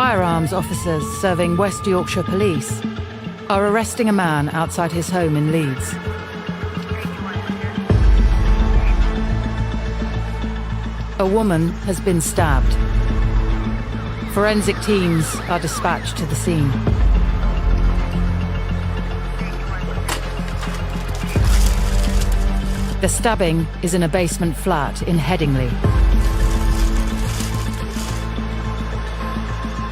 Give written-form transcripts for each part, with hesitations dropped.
Firearms officers serving West Yorkshire Police are arresting a man outside his home in Leeds. A woman has been stabbed. Forensic teams are dispatched to the scene. The stabbing is in a basement flat in Headingley.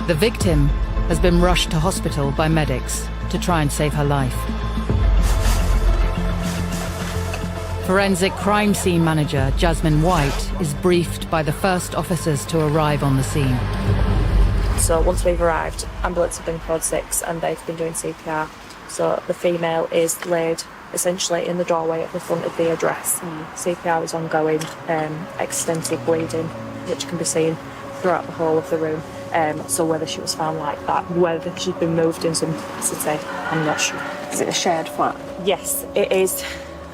The victim has been rushed to hospital by medics to try and save her life. Forensic crime scene manager Jasmine White is briefed by the first officers to arrive on the scene. So once we've arrived, ambulance have been called 6 and they've been doing CPR. So the female is laid essentially in the doorway at the front of the address. CPR is ongoing, extensive bleeding, which can be seen throughout the whole of the room. So whether she was found like that, whether she'd been moved in some capacity, I'm not sure. Is it a shared flat? Yes, it is.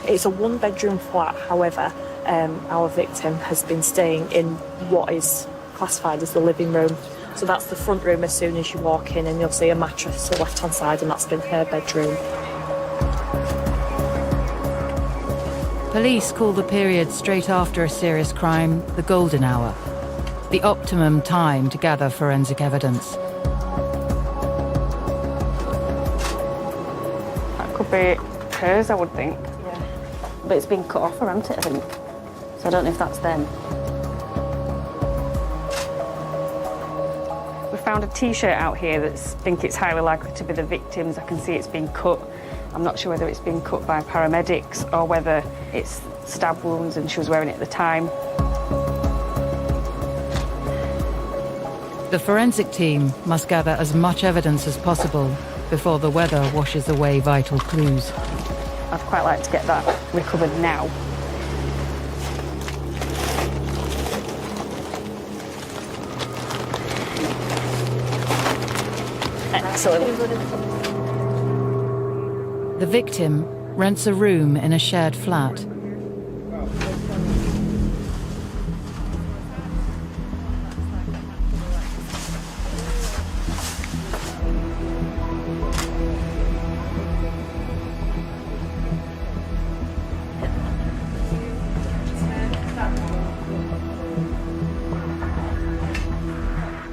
It's a one-bedroom flat. However, our victim has been staying in what is classified as the living room. So that's the front room as soon as you walk in, and you'll see a mattress to the left-hand side, and that's been her bedroom. Police call the period straight after a serious crime the golden hour, the optimum time to gather forensic evidence. That could be hers, I would think. Yeah. But it's been cut off her, hasn't it, I think? So I don't know if that's them. We found a T-shirt out here that I think it's highly likely to be the victim's. I can see it's been cut. I'm not sure whether it's been cut by paramedics or whether it's stab wounds and she was wearing it at the time. The forensic team must gather as much evidence as possible before the weather washes away vital clues. I'd quite like to get that recovered now. Excellent. The victim rents a room in a shared flat.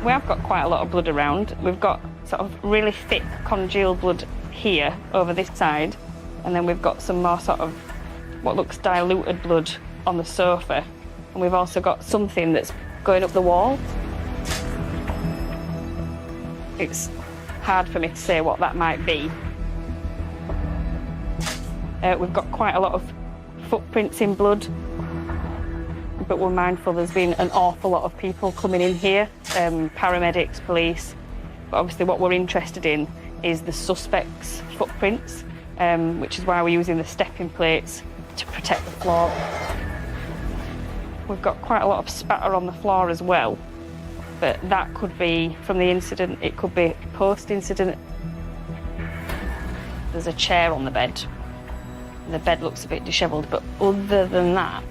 We have got quite a lot of blood around. We've got sort of really thick congealed blood here over this side, and then we've got some more sort of what looks diluted blood on the sofa, and we've also got something that's going up the wall. It's hard for me to say what that might be. We've got quite a lot of footprints in blood, but we're mindful there's been an awful lot of people coming in here, paramedics, police. But obviously what we're interested in is the suspect's footprints, which is why we're using the stepping plates to protect the floor. We've got quite a lot of spatter on the floor as well, but that could be from the incident, it could be post-incident. There's a chair on the bed. The bed looks a bit dishevelled, but other than that,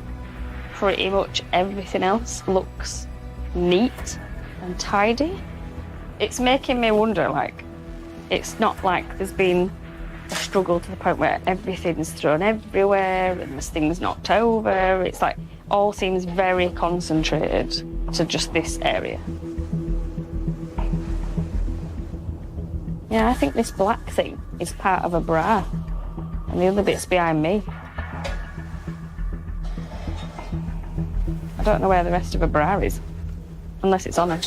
pretty much everything else looks neat and tidy. It's making me wonder, like, it's not like there's been a struggle to the point where everything's thrown everywhere and there's things knocked over. It's like all seems very concentrated to just this area. Yeah, I think this black thing is part of a bra and the other bit's behind me. I don't know where the rest of a bra is, unless it's on her.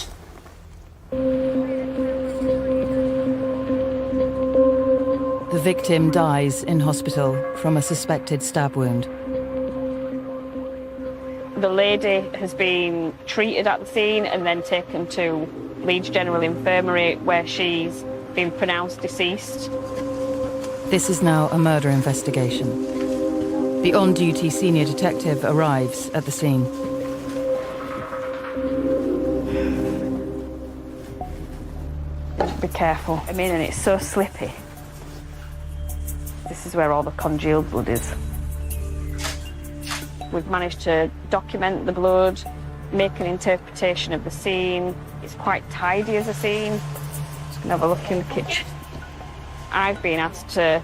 The victim dies in hospital from a suspected stab wound. The lady has been treated at the scene and then taken to Leeds General Infirmary, where she's been pronounced deceased. This is now a murder investigation. The on-duty senior detective arrives at the scene. Be careful. I mean, and it's so slippy. This is where all the congealed blood is. We've managed to document the blood, make an interpretation of the scene, It's quite tidy as a scene. Just gonna have a look in the kitchen. I've been asked to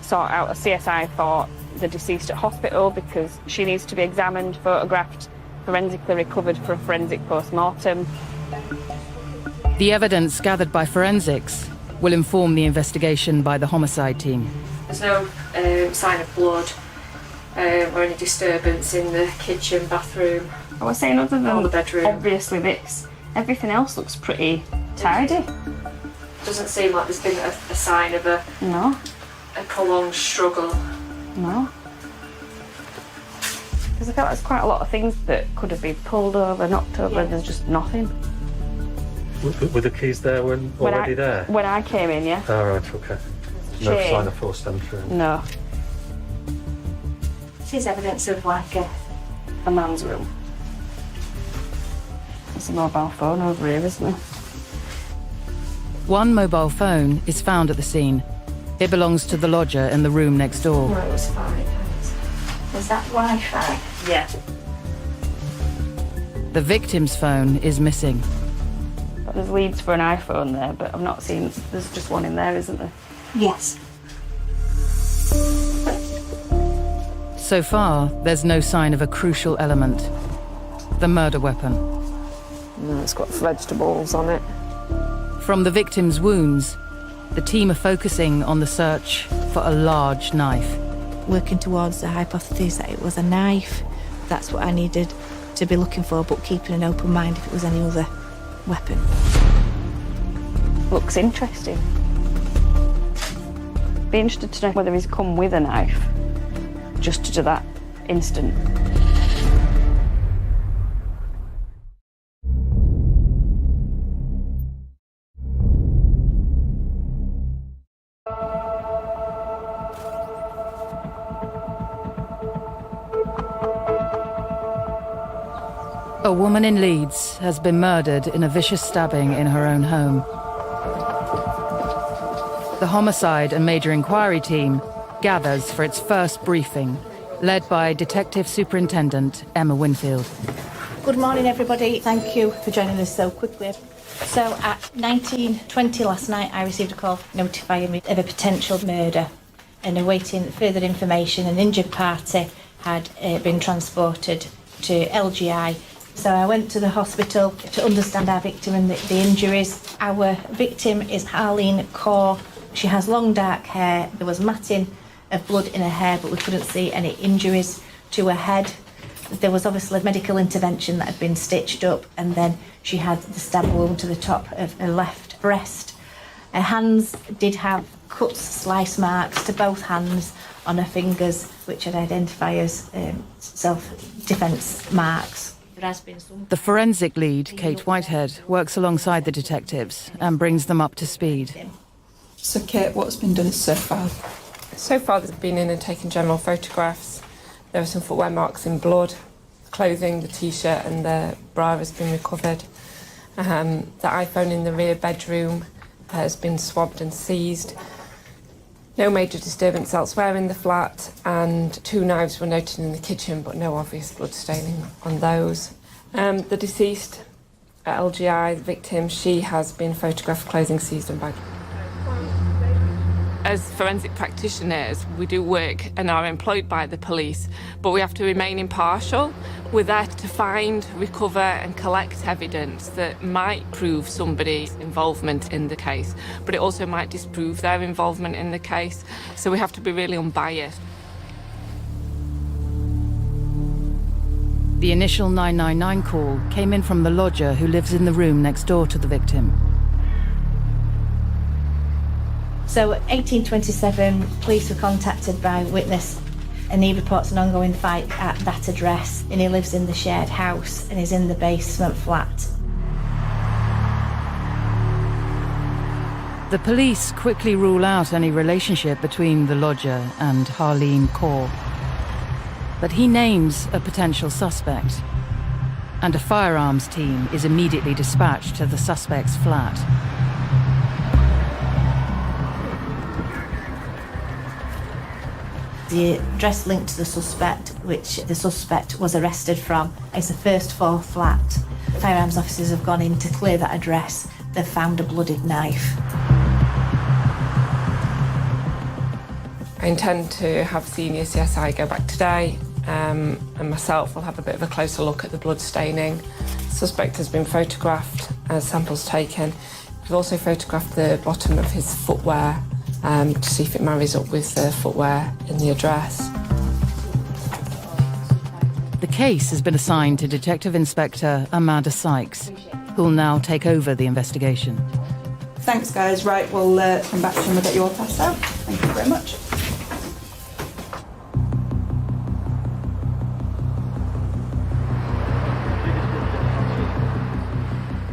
sort out a CSI for the deceased at hospital because she needs to be examined, photographed, forensically recovered for a forensic post-mortem. The evidence gathered by forensics will inform the investigation by the homicide team. There's no sign of blood or any disturbance in the kitchen, bathroom. I was saying, other than or the bedroom. obviously this, everything else looks pretty tidy. Doesn't seem like there's been a sign of a prolonged struggle. No. Because I feel like there's quite a lot of things that could have been pulled over, knocked over, and there's just nothing. Were the keys there already there? When I came in, yeah. Oh, right, okay. No Chain. sign of forced entry. No. This is evidence of like A man's room. There's a mobile phone over here, isn't there? One mobile phone is found at the scene. It belongs to the lodger in the room next door. it was fine. Is that Wi-Fi? Yeah. The victim's phone is missing. But there's leads for an iPhone there, but I've not seen. There's just one in there, isn't there? Yes. So far, there's no sign of a crucial element, the murder weapon. No, it's got vegetables on it. From the victim's wounds, the team are focusing on the search for a large knife. Working towards the hypothesis that it was a knife. That's what I needed to be looking for, but keeping an open mind if it was any other weapon. Looks interesting. Be interested to know whether he's come with a knife, just to do that instant. A woman in Leeds has been murdered in a vicious stabbing in her own home. The homicide and major inquiry team gathers for its first briefing, led by Detective Superintendent Emma Winfield. Good morning, everybody. Thank you for joining us so quickly. So at 19:20 last night, I received a call notifying me of a potential murder and awaiting further information. An injured party had been transported to LGI. So I went to the hospital to understand our victim and the injuries. Our victim is Harleen Kaur. She has long dark hair. There was matting of blood in her hair, but we couldn't see any injuries to her head. There was obviously medical intervention that had been stitched up, and then she had the stab wound to the top of her left breast. Her hands did have cuts, slice marks to both hands on her fingers, which I'd identify as self-defence marks. There has been some... The forensic lead, Kate Whitehead, works alongside the detectives and brings them up to speed. So Kate, what's been done so far? So far, they've been in and taken general photographs. There are some footwear marks in blood. Clothing, the T-shirt and the bra has been recovered. The iPhone in the rear bedroom has been swabbed and seized. No major disturbance elsewhere in the flat, and 2 knives were noted in the kitchen, but no obvious blood staining on those. The deceased, LGI, the victim, she has been photographed, clothing seized and bagged. As forensic practitioners, we do work and are employed by the police, but we have to remain impartial. We're there to find, recover and collect evidence that might prove somebody's involvement in the case, but it also might disprove their involvement in the case, so we have to be really unbiased. The initial 999 call came in from the lodger who lives in the room next door to the victim. So, 1827, police were contacted by a witness, and he reports an ongoing fight at that address, and he lives in the shared house and is in the basement flat. The police quickly rule out any relationship between the lodger and Harleen Kaur. But he names a potential suspect, and a firearms team is immediately dispatched to the suspect's flat. The address linked to the suspect, which the suspect was arrested from, is a first floor flat. Firearms officers have gone in to clear that address. They've found a bloodied knife. I intend to have senior CSI go back today, and myself will have a bit of a closer look at the blood staining. The suspect has been photographed, samples taken. We've also photographed the bottom of his footwear to see if it marries up with the footwear in the address. The case has been assigned to Detective Inspector Amanda Sykes, who will now take over the investigation. Thanks, guys. Right, we'll come back to you and we'll get you all passed out. Thank you very much.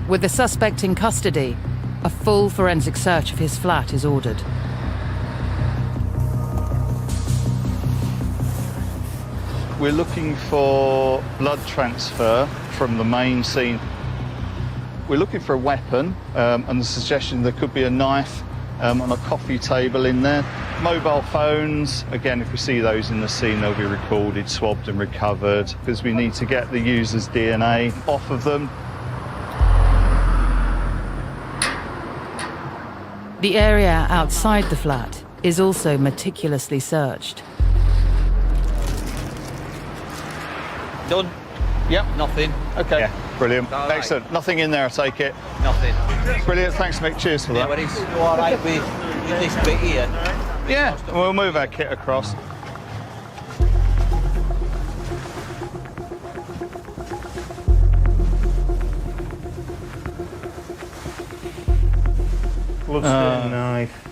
With the suspect in custody, a full forensic search of his flat is ordered. We're looking for blood transfer from the main scene. We're looking for a weapon, and the suggestion there could be a knife on a coffee table in there. Mobile phones, again, if we see those in the scene, they'll be recorded, swabbed and recovered, because we need to get the user's DNA off of them. The area outside the flat is also meticulously searched. Done? Yep. Nothing. Okay. Yeah. Brilliant. All right. Excellent. Nothing in there, I take it. Nothing. Brilliant. Thanks, Mick. Cheers for Yeah, that. but it's all right with this bit here. Yeah, we'll move our kit across. Bloodstained knife,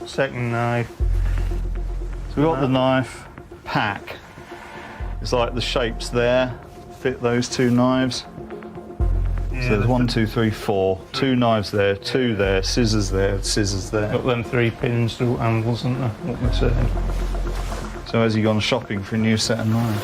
second knife. So we've got the knife pack. It's like the shapes there fit those two knives. Yeah, So there's 1, 2, 3, 4. 2 knives there, 2 there, scissors there, scissors there. Got them 3 pins through handles, isn't there? What we're saying. So has he gone shopping for a new set of knives?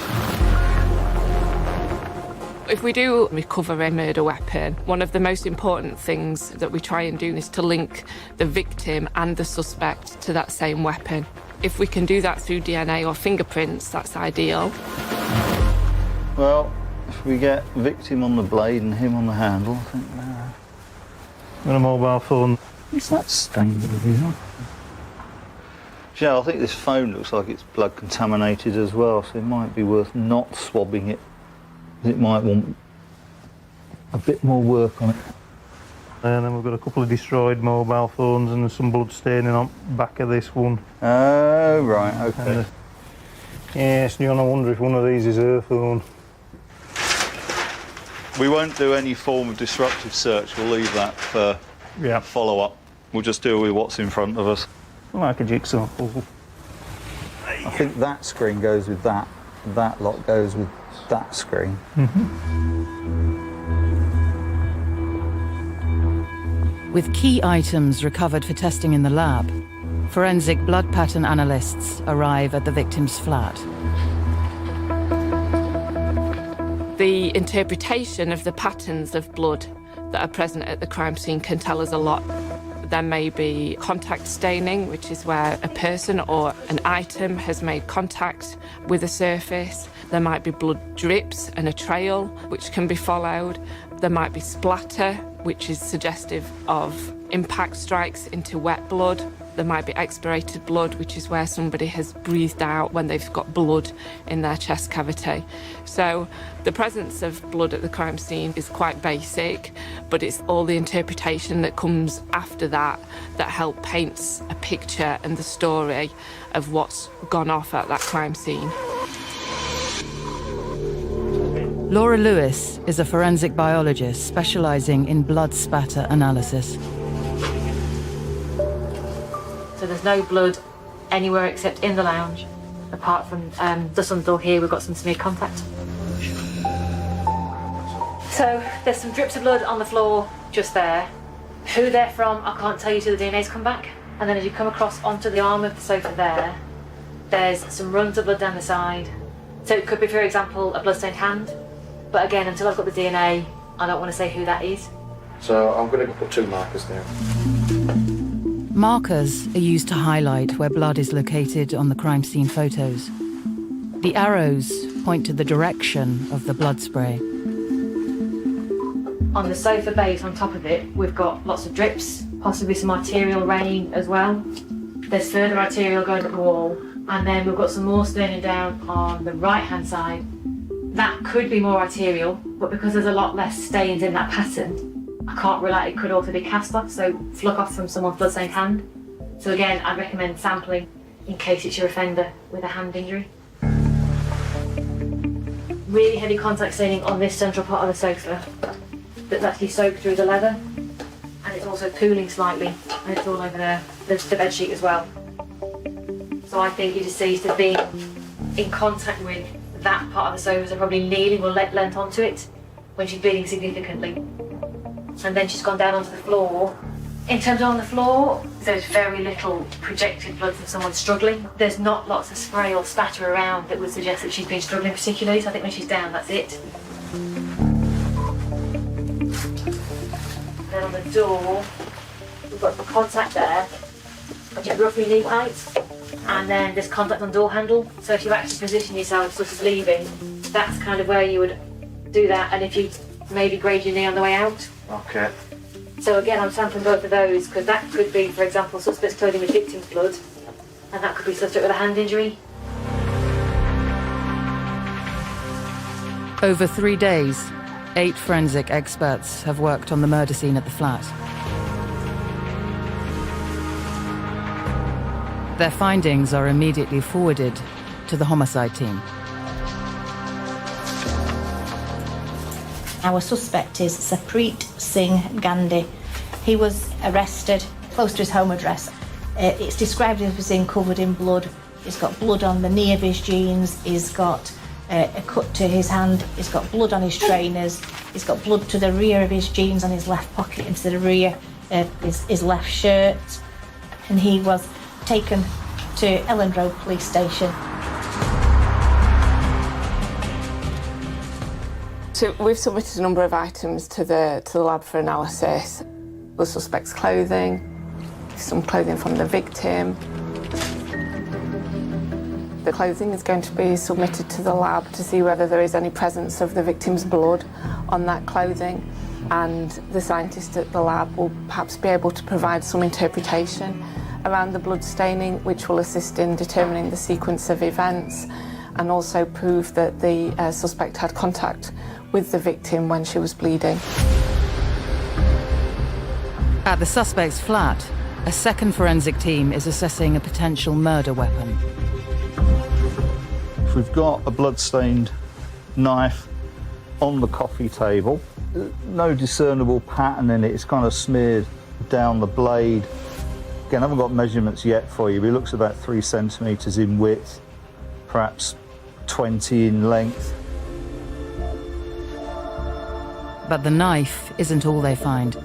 If we do recover a murder weapon, one of the most important things that we try and do is to link the victim and the suspect to that same weapon. If we can do that through DNA or fingerprints, that's ideal. Well, if we get victim on the blade and him on the handle, I think Got a mobile phone. what's that stained with here? Yeah, I think this phone looks like it's blood contaminated as well, so it might be worth not swabbing it. It might want a bit more work on it. And then we've got a couple of destroyed mobile phones and there's some blood staining on the back of this one. Oh, right, okay. And, yes, John, I wonder if one of these is her phone. We won't do any form of disruptive search. We'll leave that for follow-up. We'll just deal with what's in front of us. Like a jigsaw puzzle. I think that screen goes with that. That lot goes with that screen. With key items recovered for testing in the lab, forensic blood pattern analysts arrive at the victim's flat. The interpretation of the patterns of blood that are present at the crime scene can tell us a lot. There may be contact staining, which is where a person or an item has made contact with a surface. There might be blood drips and a trail, which can be followed. There might be splatter, which is suggestive of impact strikes into wet blood. There might be expirated blood, which is where somebody has breathed out when they've got blood in their chest cavity. So the presence of blood at the crime scene is quite basic, but it's all the interpretation that comes after that that help paints a picture and the story of what's gone off at that crime scene. Laura Lewis is a forensic biologist specialising in blood spatter analysis. So there's no blood anywhere except in the lounge, apart from just on the door here we've got some smear contact. So there's some drips of blood on the floor just there. Who they're from, I can't tell you till the DNA's come back. And then as you come across onto the arm of the sofa there, there's some runs of blood down the side. So it could be, for example, a bloodstained hand. But again, until I've got the DNA, I don't want to say who that is. So I'm going to put 2 markers there. Markers are used to highlight where blood is located on the crime scene photos. The arrows point to the direction of the blood spray. On the sofa base on top of it, we've got lots of drips, possibly some arterial rain as well. There's further arterial going up the wall, and then we've got some more staining down on the right-hand side. That could be more arterial, but because there's a lot less stains in that pattern, I can't rule out it could also be cast off, so fluck off from someone's bloodstained hand. So again, I'd recommend sampling in case it's your offender with a hand injury. Really heavy contact staining on this central part of the sofa that's actually soaked through the leather, and it's also pooling slightly, and it's all over the bed sheet as well. So I think your deceased has been in contact with that part of the sofa, so probably kneeling or leant onto it when she's bleeding significantly. And then she's gone down onto the floor. In terms of on the floor, there's very little projected blood from someone struggling. There's not lots of spray or spatter around that would suggest that she's been struggling particularly, so I think when she's down, that's it. Then on the door, we've got the contact there, which is roughly knee height, and then there's contact on door handle. So if you actually position yourself sort of leaving, that's kind of where you would do that, and if you maybe grade your knee on the way out. Okay. So again, I'm sampling both of those because that could be, for example, suspect's clothing with victim's blood, and that could be suspect with a hand injury. Over 3 days, 8 forensic experts have worked on the murder scene at the flat. Their findings are immediately forwarded to the homicide team. Our suspect is Sapreet Singh Gandhi. He was arrested close to his home address. It's described as being covered in blood. He's got blood on the knee of his jeans. He's got a cut to his hand. He's got blood on his trainers. He's got blood to the rear of his jeans on his left pocket and to the rear of his left shirt. And he was taken to Elland Road Police Station. So we've submitted a number of items to the lab for analysis. The suspect's clothing, some clothing from the victim. The clothing is going to be submitted to the lab to see whether there is any presence of the victim's blood on that clothing, and the scientist at the lab will perhaps be able to provide some interpretation around the blood staining, which will assist in determining the sequence of events and also prove that the suspect had contact with the victim when she was bleeding. At the suspect's flat, a second forensic team is assessing a potential murder weapon. We've got a blood-stained knife on the coffee table. No discernible pattern in it. It's kind of smeared down the blade. Again, I haven't got measurements yet for you, but it looks about 3 centimetres in width, perhaps 20 in length. But the knife isn't all they find.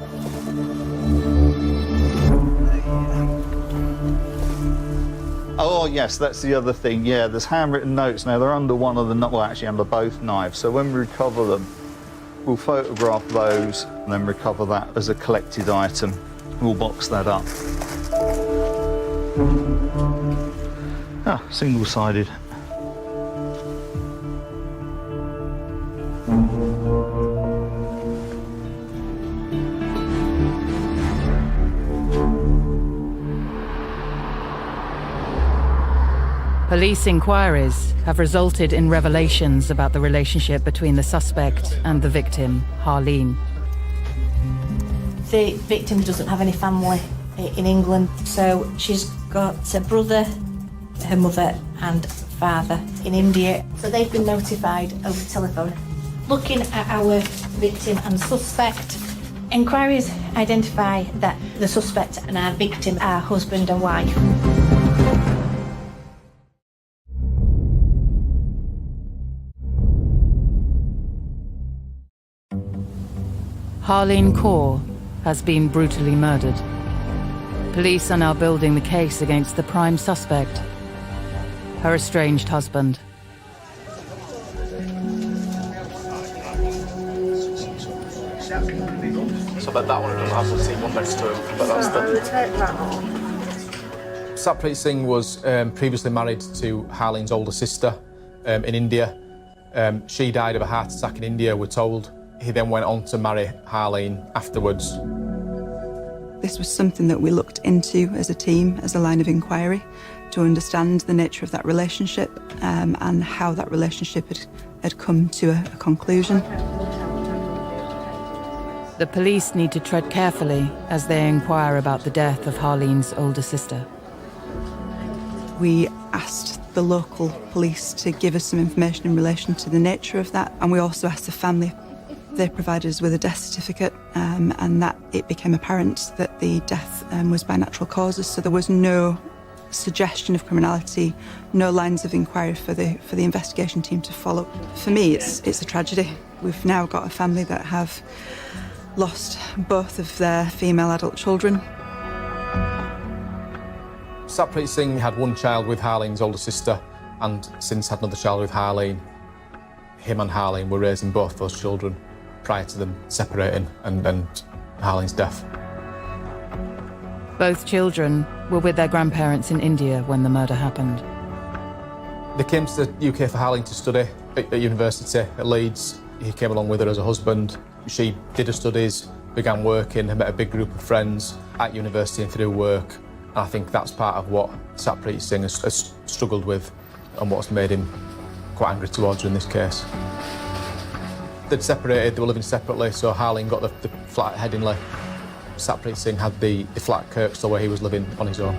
Oh yes, that's the other thing. Yeah, there's handwritten notes. Now they're under one of the, well actually under both knives. So when we recover them, we'll photograph those and then recover that as a collected item. We'll box that up. Ah, single-sided. Police inquiries have resulted in revelations about the relationship between the suspect and the victim, Harleen. The victim doesn't have any family in England, so she's got a brother, her mother and father in India. So they've been notified over the telephone. Looking at our victim and suspect, inquiries identify that the suspect and our victim are husband and wife. Harleen Kaur has been brutally murdered. Police are now building the case against the prime suspect, her estranged husband. So that one doesn't have the same one next to it, but that's the... Sapreet Singh was previously married to Harleen's older sister in India. She died of a heart attack in India, we're told. He then went on to marry Harleen afterwards. This was something that we looked into as a team, as a line of inquiry, to understand the nature of that relationship and how that relationship had come to a conclusion. The police need to tread carefully as they inquire about the death of Harleen's older sister. We asked the local police to give us some information in relation to the nature of that, and we also asked the family. They provided us with a death certificate, and that it became apparent that the death was by natural causes, so there was no suggestion of criminality, no lines of inquiry for the investigation team to follow. For me, it's a tragedy. We've now got a family that have lost both of their female adult children. Satpreet Singh had one child with Harleen's older sister and since had another child with Harleen. Him and Harleen were raising both those children prior to them separating and Harleen's death. Both children were with their grandparents in India when the murder happened. They came to the UK for Harleen to study at university at Leeds. He came along with her as a husband. She did her studies, began working, and met a big group of friends at university and through work. And I think that's part of what Satpreet Singh has struggled with and what's made him quite angry towards her in this case. They'd separated, they were living separately, so Harleen got the flat at Headingley. Satpreet Singh had the flat at Kirkstall where he was living on his own.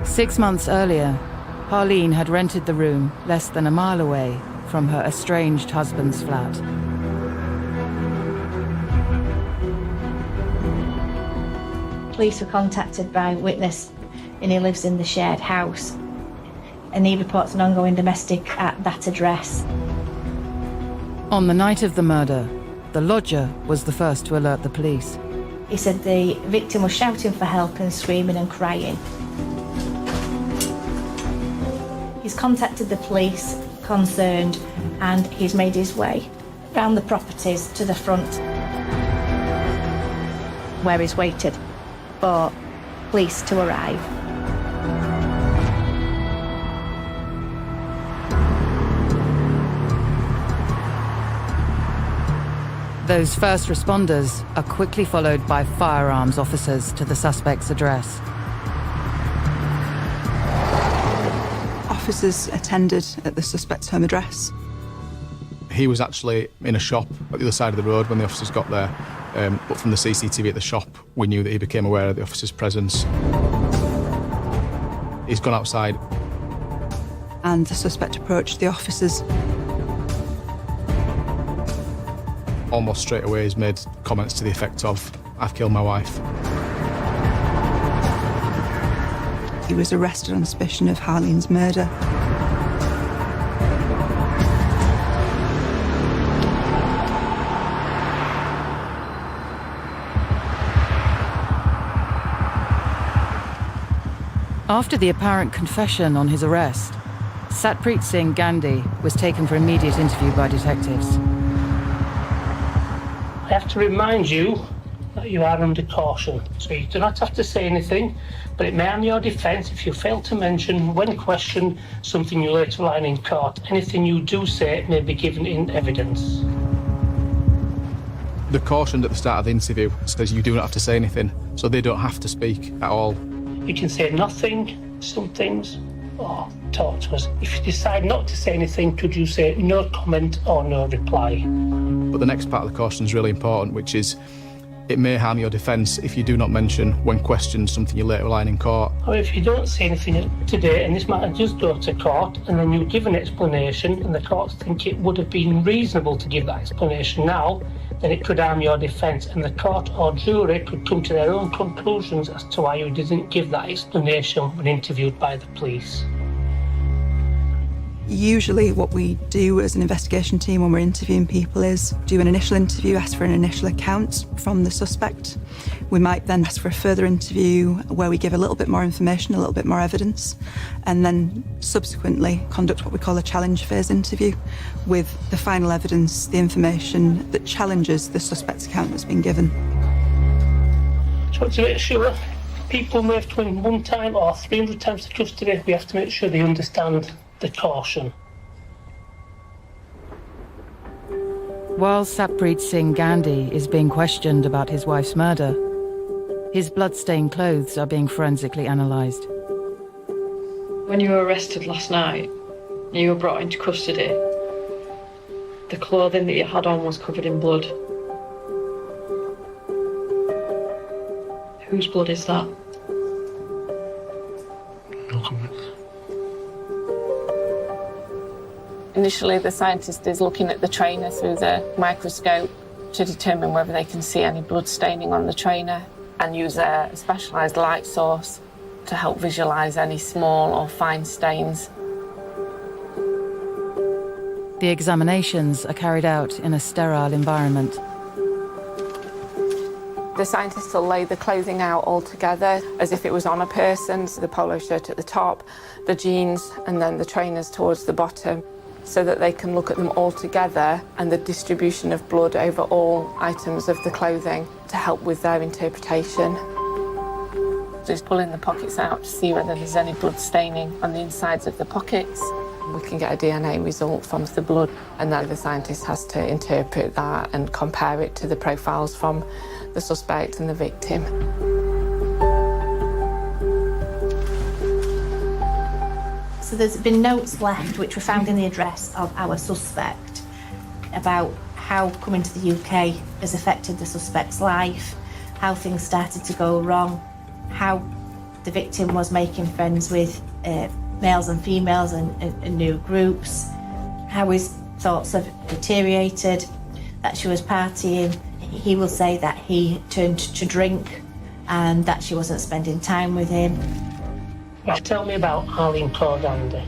Six months earlier, Harleen had rented the room less than a mile away from her estranged husband's flat. Police were contacted by a witness, and he lives in the shared house, and he reports an ongoing domestic at that address. On the night of the murder, the lodger was the first to alert the police. He said the victim was shouting for help and screaming and crying. He's contacted the police concerned, and he's made his way round the properties to the front, where he's waited for police to arrive. Those first responders are quickly followed by firearms officers to the suspect's address. Officers attended at the suspect's home address. He was actually in a shop at the other side of the road when the officers got there, but from the CCTV at the shop, we knew that he became aware of the officer's presence. He's gone outside. And the suspect approached the officers. Almost straight away, he's made comments to the effect of, "I've killed my wife." He was arrested on suspicion of Harleen's murder. After the apparent confession on his arrest, Satpreet Singh Gandhi was taken for immediate interview by detectives. I have to remind you that you are under caution, so you do not have to say anything, but it may harm your defence if you fail to mention, when questioned, something you later line in court. Anything you do say may be given in evidence. The caution at the start of the interview says you do not have to say anything, so they don't have to speak at all. You can say nothing, some things, or talk to us. If you decide not to say anything, could you say no comment or no reply? But the next part of the caution is really important, which is it may harm your defence if you do not mention, when questioned, something you later line in court. Or if you don't say anything today and this matter does go to court and then you give an explanation and the courts think it would have been reasonable to give that explanation now, then it could harm your defence and the court or jury could come to their own conclusions as to why you didn't give that explanation when interviewed by the police. Usually what we do as an investigation team when we're interviewing people is do an initial interview, ask for an initial account from the suspect. We might then ask for a further interview where we give a little bit more information, a little bit more evidence, and then subsequently conduct what we call a challenge phase interview with the final evidence, the information that challenges the suspect's account that's been given. So to make sure people move to him 1 time or 300 times to custody, we have to make sure they understand the caution. While Satpreet Singh Gandhi is being questioned about his wife's murder, his blood-stained clothes are being forensically analysed. When you were arrested last night, you were brought into custody. The clothing that you had on was covered in blood. Whose blood is that? No comment. Initially, the scientist is looking at the trainer through the microscope to determine whether they can see any blood staining on the trainer and use a specialised light source to help visualise any small or fine stains. The examinations are carried out in a sterile environment. The scientists will lay the clothing out all together as if it was on a person, so the polo shirt at the top, the jeans, and then the trainers towards the bottom, so that they can look at them all together and the distribution of blood over all items of the clothing to help with their interpretation. Just pulling the pockets out to see whether there's any blood staining on the insides of the pockets. We can get a DNA result from the blood, and then the scientist has to interpret that and compare it to the profiles from the suspect and the victim. So there's been notes left which were found in the address of our suspect about how coming to the UK has affected the suspect's life, how things started to go wrong, how the victim was making friends with males and females and new groups, how his thoughts have deteriorated, that she was partying. He will say that he turned to drink and that she wasn't spending time with him. Now tell me about Arlene Gandhi.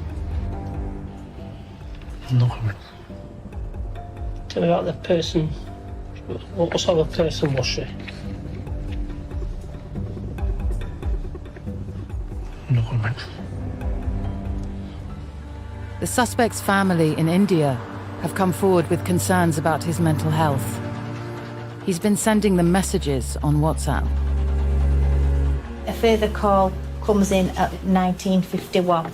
No comment. Tell me about the person. What sort of person was she? No comment. The suspect's family in India have come forward with concerns about his mental health. He's been sending them messages on WhatsApp. A further call comes in at 1951,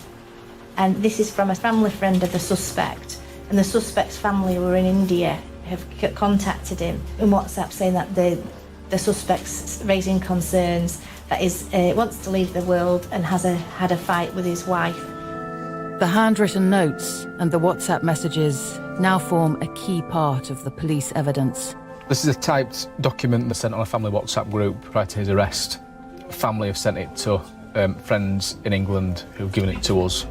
and this is from a family friend of the suspect, and the suspect's family were in India, have contacted him in WhatsApp saying that the suspect's raising concerns that he wants to leave the world and had a fight with his wife. The handwritten notes and the WhatsApp messages now form a key part of the police evidence. This is a typed document that's sent on a family WhatsApp group prior to his arrest. Family have sent it to friends in England who've given it to us.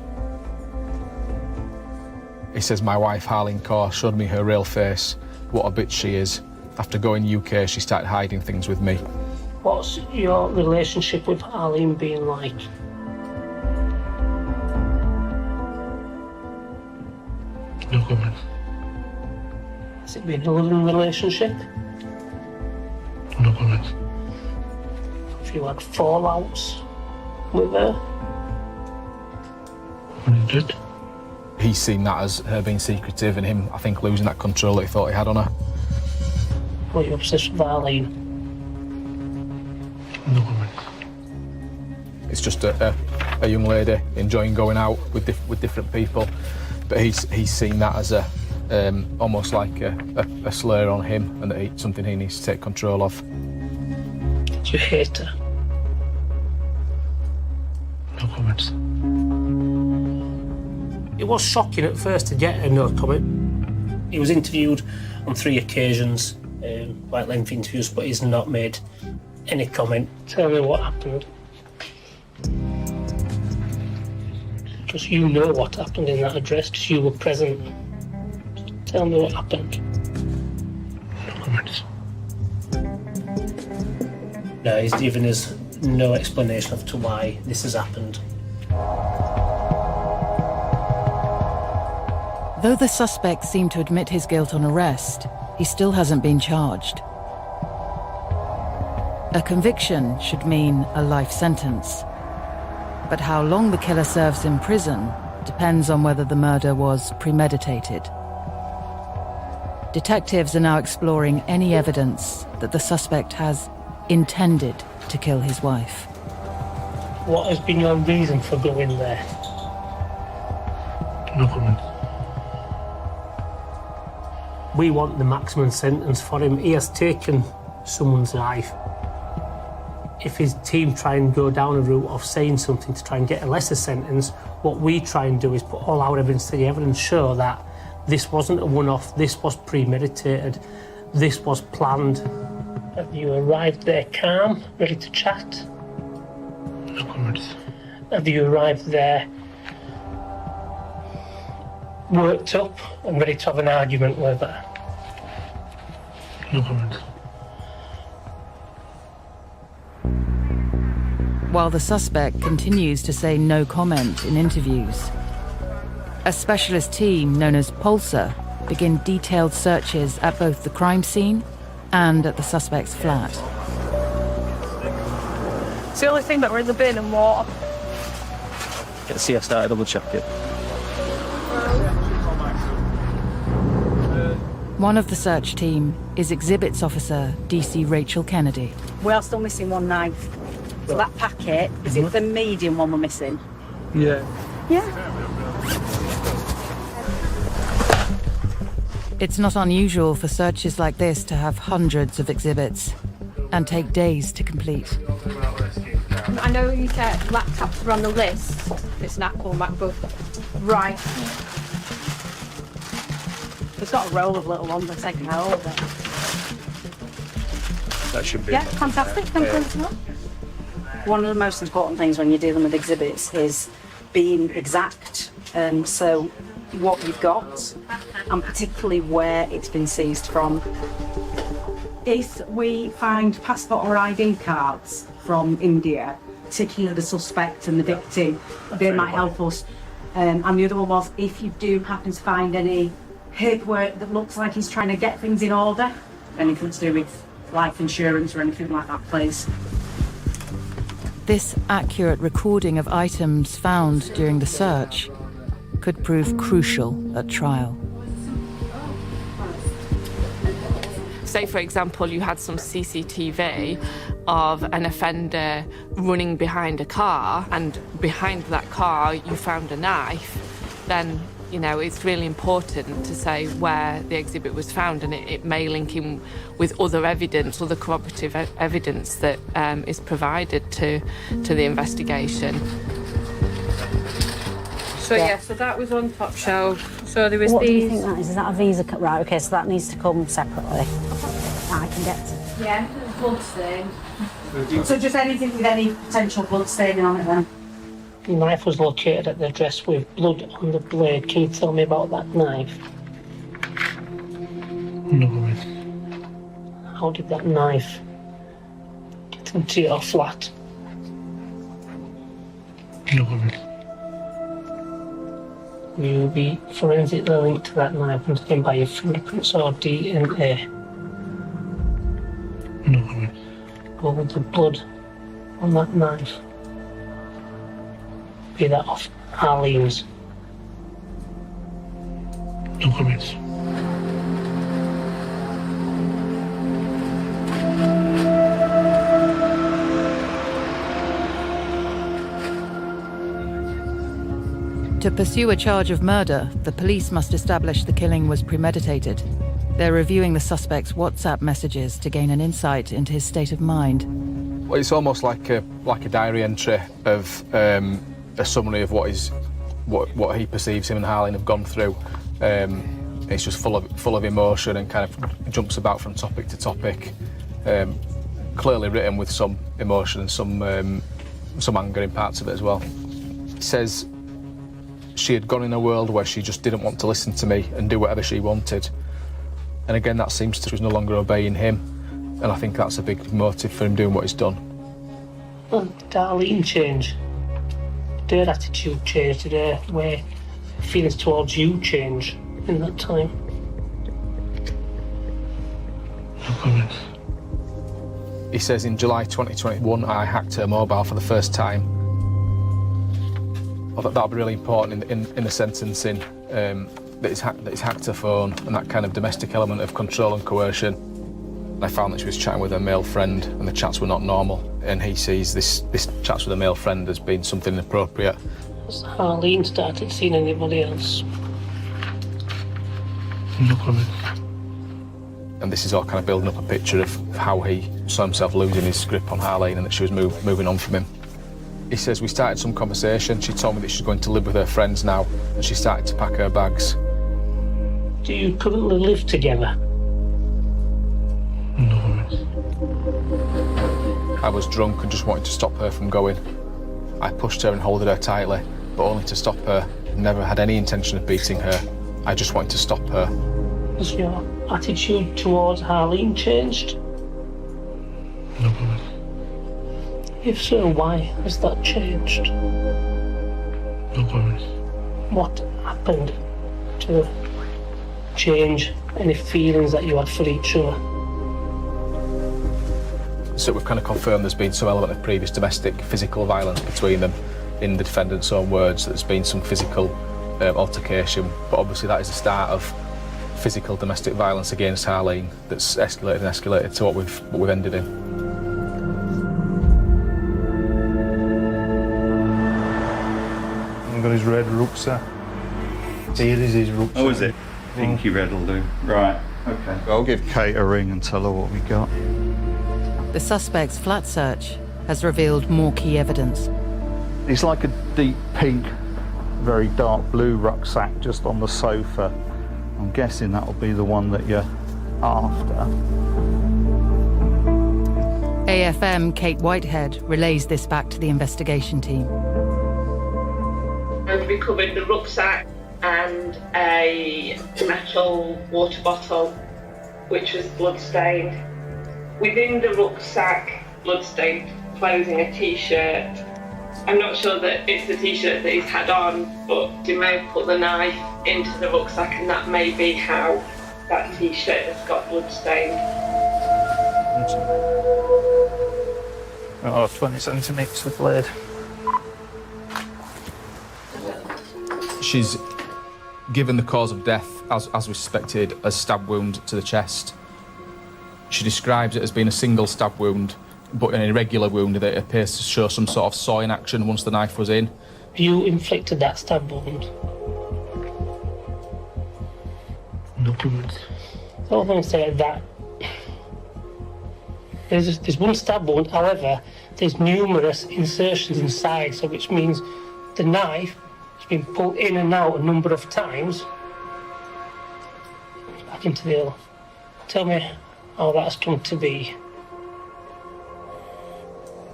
He says, my wife, Harleen Kaur, showed me her real face, what a bitch she is. After going UK, she started hiding things with me. What's your relationship with Arlene been like? No comment. Has it been a loving relationship? No comment. Have you had fallouts with her? When he did? He's seen that as her being secretive and him, I think, losing that control that he thought he had on her. Were you obsessed with Arlene? No comment. It's just a young lady enjoying going out with different people, but he's seen that as almost like a slur on him, and that it's something he needs to take control of. Do you hate her? No comments. It was shocking at first to get a no comment. He was interviewed on 3 occasions, quite lengthy interviews, but he's not made any comment. Tell me what happened. Because you know what happened in that address, because you were present. Tell me what happened. No comments. No, he's given us no explanation as to why this has happened. Though the suspect seemed to admit his guilt on arrest, he still hasn't been charged. A conviction should mean a life sentence. But how long the killer serves in prison depends on whether the murder was premeditated. Detectives are now exploring any evidence that the suspect has intended to kill his wife. What has been your reason for going there? No comment. We want the maximum sentence for him. He has taken someone's life. If his team try and go down a route of saying something to try and get a lesser sentence, what we try and do is put all our evidence together and show that this wasn't a one-off, this was premeditated, this was planned. Have you arrived there calm, ready to chat? No comments. Have you arrived there worked up and ready to have an argument with her? No comments. While the suspect continues to say no comment in interviews, a specialist team known as Pulsar begin detailed searches at both the crime scene and at the suspect's flat. It's the only thing that we're in the bin and water. Get the CS started, double check it. One of the search team is Exhibits Officer DC Rachel Kennedy. We are still missing one knife. So that packet, is it the medium one we're missing? Yeah. Yeah. It's not unusual for searches like this to have hundreds of exhibits and take days to complete. I know you said laptops are on the list. It's an Apple MacBook. Right. We've got a roll of little ones, I've taken out of it. That should be. Yeah, fantastic. Thank you so much. One of the most important things when you're dealing with exhibits is being exact. So what you've got, and particularly where it's been seized from. If we find passport or ID cards from India, particularly the suspect and the victim, they might help us. And the other one was, if you do happen to find any paperwork that looks like he's trying to get things in order, anything to do with life insurance or anything like that, please. This accurate recording of items found during the search could prove crucial at trial. Say, for example, you had some CCTV of an offender running behind a car, and behind that car you found a knife, then, you know, it's really important to say where the exhibit was found, and it may link in with other evidence, other corroborative evidence that is provided to the investigation. So yeah, so that was on top shelf. So there was What these. do you think that is? Is that a visa? Right, okay, so that needs to come separately. I can get to. Yeah, blood stain. So just anything with any potential blood staining on it then? The knife was located at the address with blood on the blade. Can you tell me about that knife? No comment. How did that knife get into your flat? No comment. Will you be forensically linked to that knife and taken by your fingerprints or DNA? No comment. Or would the blood on that knife be that of Arlene's? No comments. To pursue a charge of murder, the police must establish the killing was premeditated. They're reviewing the suspect's WhatsApp messages to gain an insight into his state of mind. Well, it's almost like a diary entry of a summary of what he perceives him and Harleen have gone through. It's just full of emotion and kind of jumps about from topic to topic. Clearly written with some emotion and some anger in parts of it as well. It says she had gone in a world where she just didn't want to listen to me and do whatever she wanted. And again, that seems to be no longer obeying him. And I think that's a big motive for him doing what he's done. Well, did Arlene change? Did her attitude change? Did her way feelings towards you change in that time? No comments. He says in July 2021, I hacked her mobile for the first time. I thought that would be really important in the sentencing, that he's hacked her phone and that kind of domestic element of control and coercion. I found that she was chatting with her male friend and the chats were not normal, and he sees this chats with a male friend as being something inappropriate. Has Harleen started seeing anybody else? No comment. And this is all kind of building up a picture of how he saw himself losing his grip on Harleen and that she was moving on from him. He says, we started some conversation. She told me that she's going to live with her friends now, and she started to pack her bags. Do you currently live together? No. I was drunk and just wanted to stop her from going. I pushed her and held her tightly, but only to stop her. Never had any intention of beating her. I just wanted to stop her. Has your attitude towards Harleen changed? No comment. If so, why has that changed? No comment. What happened to change any feelings that you had for each other? So we've kind of confirmed there's been some element of previous domestic physical violence between them. In the defendant's own words, that there's been some physical altercation, but obviously that is the start of physical domestic violence against Harleen that's escalated to what we've ended in. I've got his red rucksack. Here is his rucksack. Oh, is it? Pinky red will do. Right, okay. I'll give Kate a ring and tell her what we got. The suspect's flat search has revealed more key evidence. It's like a deep pink, very dark blue rucksack just on the sofa. I'm guessing that'll be the one that you're after. AFM Kate Whitehead relays this back to the investigation team. We've recovered the rucksack and a metal water bottle, which was blood-stained. Within the rucksack, blood-stained clothing, a T-shirt. I'm not sure that it's the T-shirt that he's had on, but he may have put the knife into the rucksack, and that may be how that T-shirt has got blood-stained. Oh, 20 centimetres of blade. She's given the cause of death, as we suspected, a stab wound to the chest. She describes it as being a single stab wound, but an irregular wound that appears to show some sort of sawing action once the knife was in. You inflicted that stab wound? No comment. All I'm going to say is that there's one stab wound, however, there's numerous insertions inside, so which means the knife has been pulled in and out a number of times back into the hole. Tell me how that's come to be.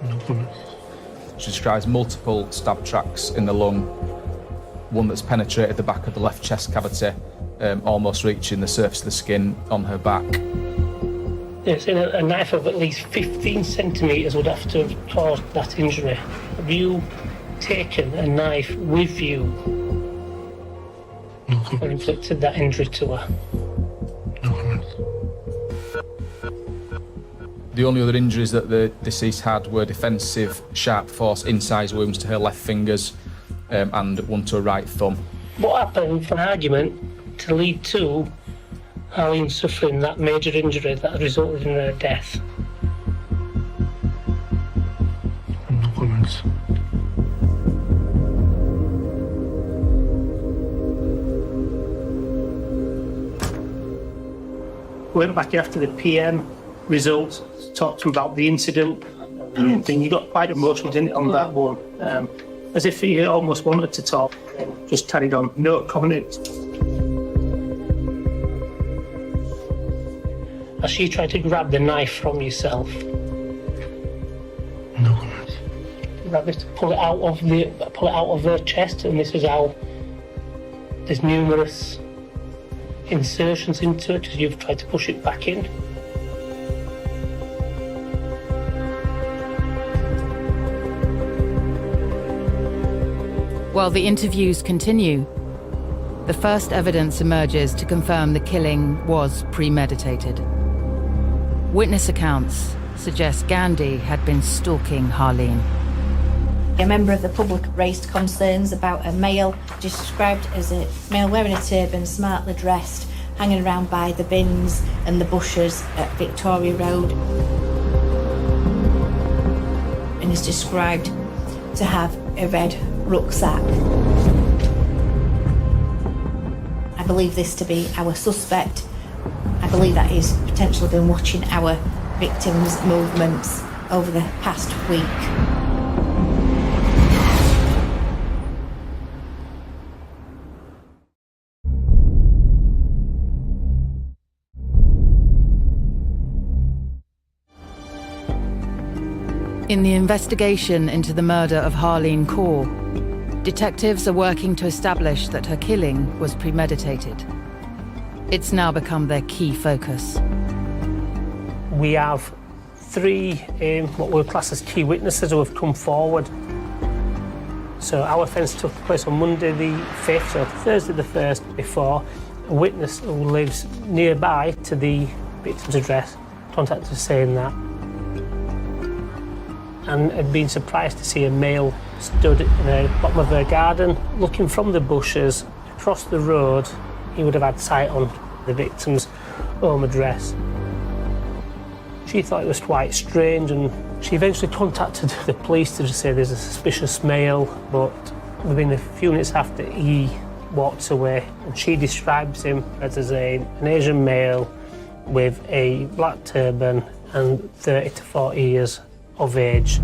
No comment. She describes multiple stab tracks in the lung, one that's penetrated the back of the left chest cavity, almost reaching the surface of the skin on her back. Yes, a knife of at least 15 centimetres would have to have caused that injury. Have you taken a knife with you and inflicted that injury to her? No comment. The only other injuries that the deceased had were defensive sharp force incise wounds to her left fingers and one to her right thumb. What happened for an argument to lead to Harleen suffering that major injury that resulted in her death? No comments. Went back after the PM results, talked to him about the incident. Thing. He got quite emotional, didn't it, on that one? As if he almost wanted to talk, just carried on. No comment. As she tried to grab the knife from yourself. No comment. Grab it, pull it out of her chest, and this is how there's numerous insertions into it because you've tried to push it back in. While the interviews continue, the first evidence emerges to confirm the killing was premeditated. Witness accounts suggest Gandhi had been stalking Harleen. A member of the public raised concerns about a male described as a male wearing a turban, smartly dressed, hanging around by the bins and the bushes at Victoria Road. And is described to have a red rucksack. I believe this to be our suspect. I believe that he's potentially been watching our victims' movements over the past week. In the investigation into the murder of Harleen Kaur, detectives are working to establish that her killing was premeditated. It's now become their key focus. We have three what we'll class as key witnesses who have come forward. So our offence took place on Monday the 5th, so Thursday the 1st, before a witness who lives nearby to the victim's address contacted us saying that, and had been surprised to see a male stood in the bottom of her garden looking from the bushes across the road. He would have had sight on the victim's home address. She thought it was quite strange, and she eventually contacted the police to just say there's a suspicious male, but within a few minutes after, he walked away, and she describes him as an Asian male with a black turban and 30 to 40 years of age.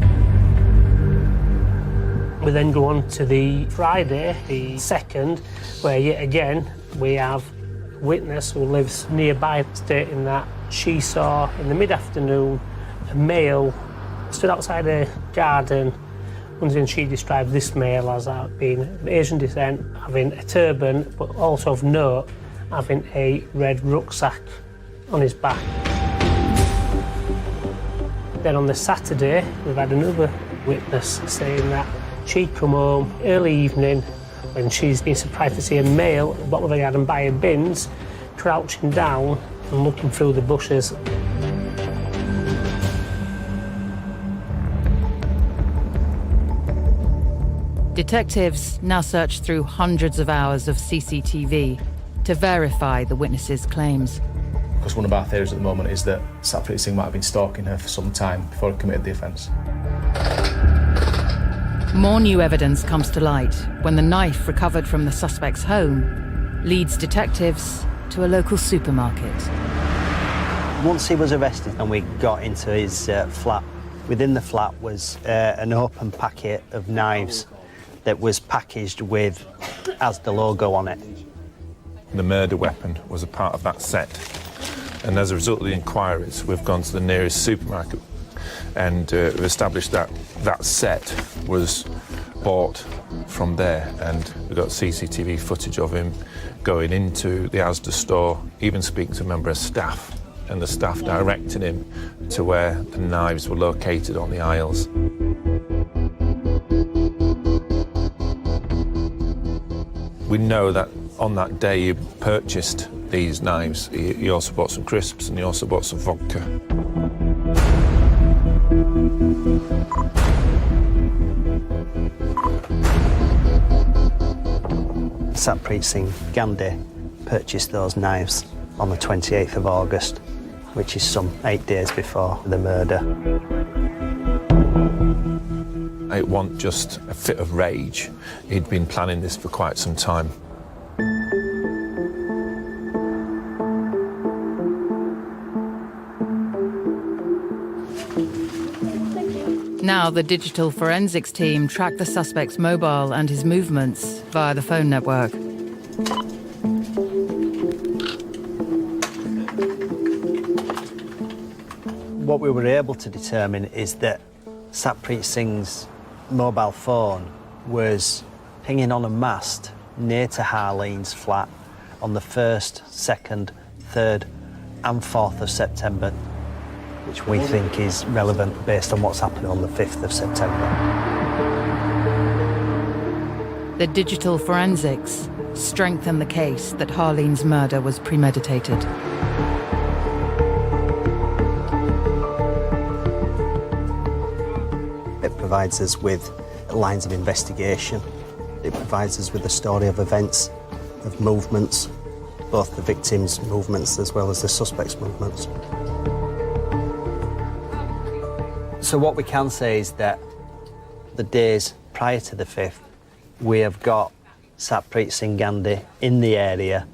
We then go on to the Friday, the 2nd, where yet again we have a witness who lives nearby stating that she saw in the mid-afternoon a male stood outside a garden, and she described this male as being of Asian descent, having a turban, but also of note, having a red rucksack on his back. Then on the Saturday, we've had another witness saying that she'd come home early evening when she's been surprised to see a male at the bottom of the garden by her bins, crouching down and looking through the bushes. Detectives now search through hundreds of hours of CCTV to verify the witness's claims. Because one of our theories at the moment is that Satpreet Singh might have been stalking her for some time before he committed the offence. More new evidence comes to light when the knife recovered from the suspect's home leads detectives to a local supermarket. Once he was arrested and we got into his flat, within the flat was an open packet of knives that was packaged with Asda logo on it. The murder weapon was a part of that set, and as a result of the inquiries we've gone to the nearest supermarket and we've established that that set was bought from there, and we've got CCTV footage of him going into the Asda store, even speaking to a member of staff, and the staff directing him to where the knives were located on the aisles. We know that on that day he purchased these knives. He also bought some crisps and he also bought some vodka. Satpreet Singh Gandhi purchased those knives on the 28th of August, which is some 8 days before the murder. It wasn't just a fit of rage. He'd been planning this for quite some time. Now the digital forensics team track the suspect's mobile and his movements via the phone network. What we were able to determine is that Satpreet Singh's mobile phone was pinging on a mast near to Harleen's flat on the 1st, 2nd, 3rd and 4th of September, which we think is relevant based on what's happened on the 5th of September. The digital forensics strengthen the case that Harleen's murder was premeditated. It provides us with lines of investigation. It provides us with a story of events, of movements, both the victim's movements as well as the suspect's movements. So what we can say is that the days prior to the 5th, we have got Satpreet Singh Gandhi in the area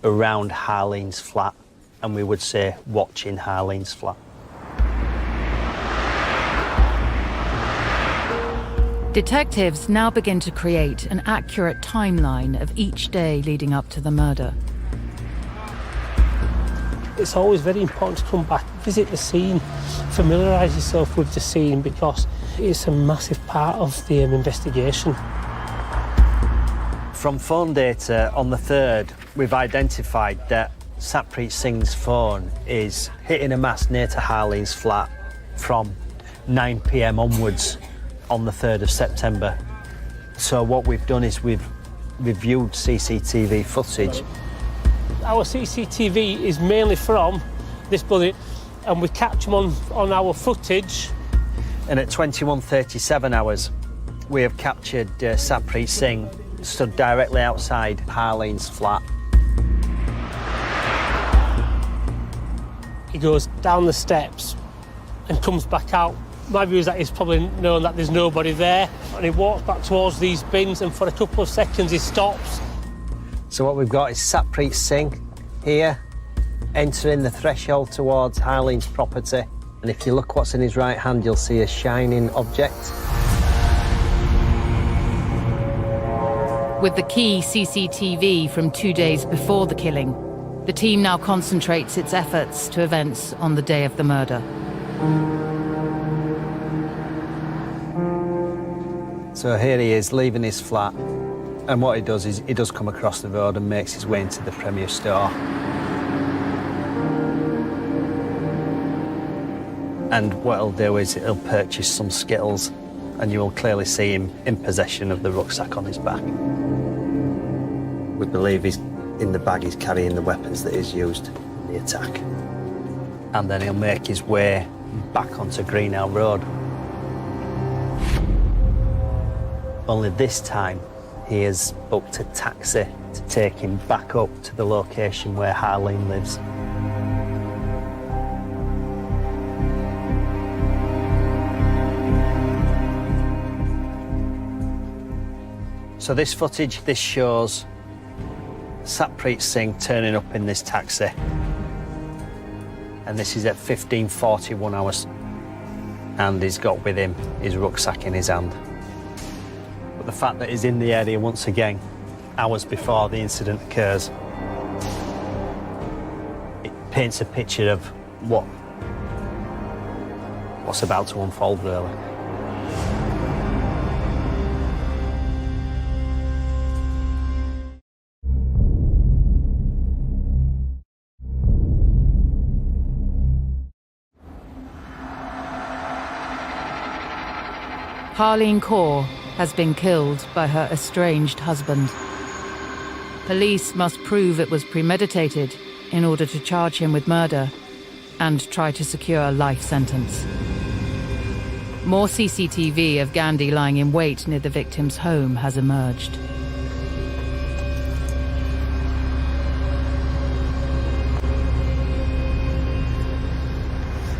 around Harleen's flat, and we would say watching Harleen's flat. Detectives now begin to create an accurate timeline of each day leading up to the murder. It's always very important to come back, visit the scene, familiarise yourself with the scene, because it's a massive part of the investigation. From phone data on the 3rd, we've identified that Satpreet Singh's phone is hitting a mast near to Harleen's flat from 9 p.m. onwards on the 3rd of September. So what we've done is we've reviewed CCTV footage. Our CCTV is mainly from this building, and we catch them on our footage. And at 21:37 hours, we have captured Satpreet Singh stood directly outside Harleen's flat. He goes down the steps and comes back out. My view is that he's probably known that there's nobody there, and he walks back towards these bins, and for a couple of seconds he stops. So what we've got is Satpreet Singh here, entering the threshold towards Harleen's property, and if you look what's in his right hand, you'll see a shining object. With the key CCTV from 2 days before the killing, the team now concentrates its efforts to events on the day of the murder. So here he is leaving his flat, and what he does is he does come across the road and makes his way into the Premier store. And what he'll do is he'll purchase some Skittles, and you will clearly see him in possession of the rucksack on his back. We believe in the bag he's carrying the weapons that he's used in the attack. And then he'll make his way back onto Greenhow Road. Only this time, he has booked a taxi to take him back up to the location where Harleen lives. So this footage, this shows Satpreet Singh turning up in this taxi. And this is at 15:41 hours. And he's got with him his rucksack in his hand. But the fact that he's in the area once again, hours before the incident occurs, it paints a picture of what's about to unfold, really. Harleen Kaur has been killed by her estranged husband. Police must prove it was premeditated in order to charge him with murder and try to secure a life sentence. More CCTV of Gandhi lying in wait near the victim's home has emerged.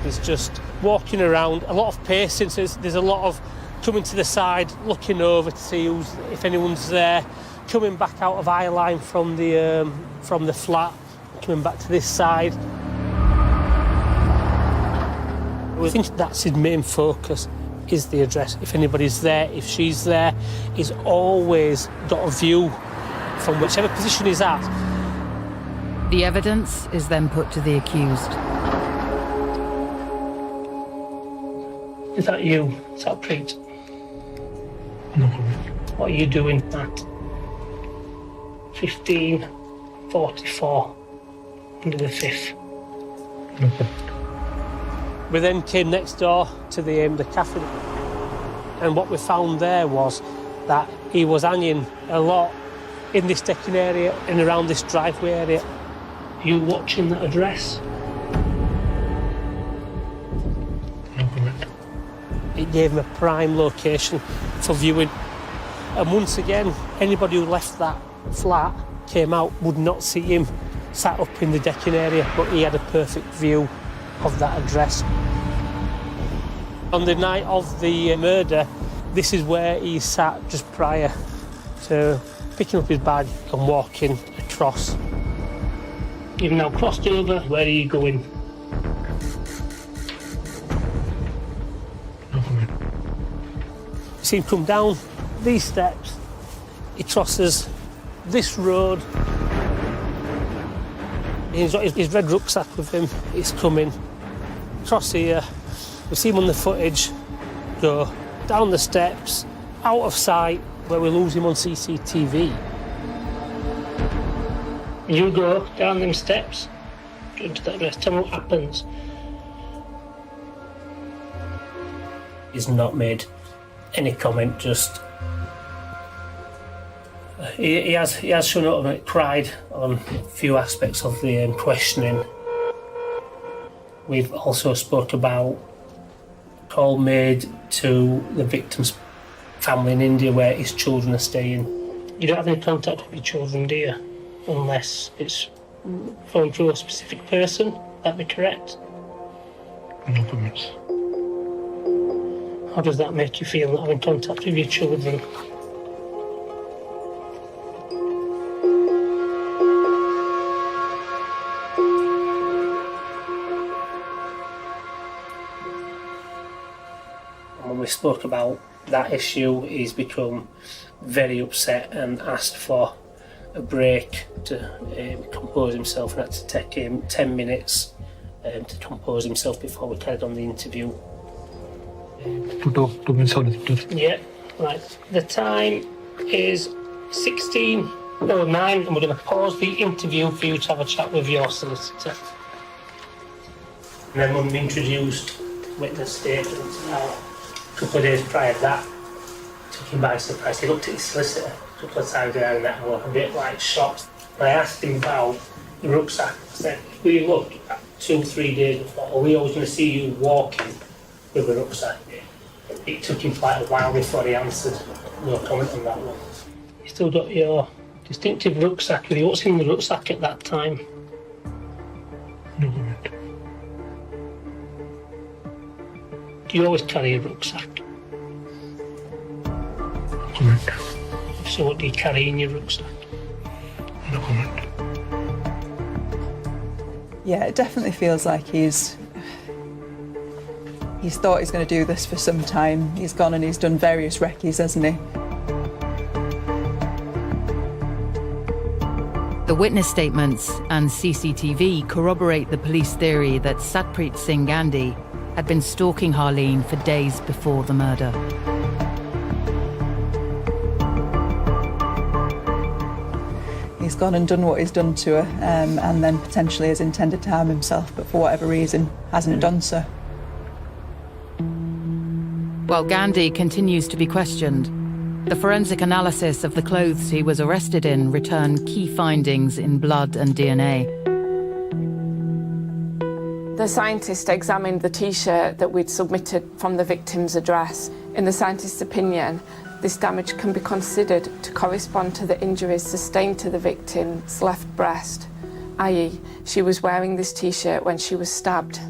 He's just walking around, a lot of pacing, so there's a lot of coming to the side, looking over to see if anyone's there, coming back out of eye line from the flat, coming back to this side. I think that's his main focus, is the address. If anybody's there, if she's there, he's always got a view from whichever position he's at. The evidence is then put to the accused. Is that you, Satpreet? No. What are you doing at 15:44 under the 5th? Nothing. We then came next door to the cafe, and what we found there was that he was hanging a lot in this decking area and around this driveway area. Are you watching that address? It gave him a prime location for viewing. And once again, anybody who left that flat, came out, would not see him sat up in the decking area, but he had a perfect view of that address. On the night of the murder, this is where he sat just prior to picking up his bag and walking across. You've now crossed over. Where are you going? You see him come down these steps. He crosses this road. He's got his red rucksack with him. He's coming across here. We see him on the footage go down the steps, out of sight, where we lose him on CCTV. You go down them steps, into that address, tell me what happens. He's not made any comment, just... He has shown ultimate pride on a few aspects of the questioning. We've also spoke about a call made to the victim's family in India where his children are staying. You don't have any contact with your children, do you? Unless it's phone through a specific person, that be correct? No comments. How does that make you feel, not having contact with your children? When we spoke about that issue, he's become very upset and asked for a break to compose himself, and had to take him 10 minutes to compose himself before we carried on the interview. To talk to my solicitor. Yeah, right. The time is 16:09 and we're going to pause the interview for you to have a chat with your solicitor. And then when we introduced witness statements, a couple of days prior to that, took him by surprise. He looked at his solicitor a couple of times around that and looked a bit like shocked. And I asked him about the rucksack. I said, we look at 2-3 days before, are we always going to see you walking with a rucksack? It took him quite a while before he answered. No comment on that one. You still got your distinctive rucksack with you. What's in the rucksack at that time? No comment. Do you always carry a rucksack? No comment. So what do you carry in your rucksack? No comment. Yeah, it definitely feels like he's thought he's going to do this for some time. He's gone and he's done various recce's, hasn't he? The witness statements and CCTV corroborate the police theory that Satpreet Singh Gandhi had been stalking Harleen for days before the murder. He's gone and done what he's done to her, and then potentially has intended to harm himself, but for whatever reason hasn't done so. While Gandhi continues to be questioned, the forensic analysis of the clothes he was arrested in returned key findings in blood and DNA. The scientist examined the T-shirt that we'd submitted from the victim's address. In the scientist's opinion, this damage can be considered to correspond to the injuries sustained to the victim's left breast, i.e., she was wearing this T-shirt when she was stabbed.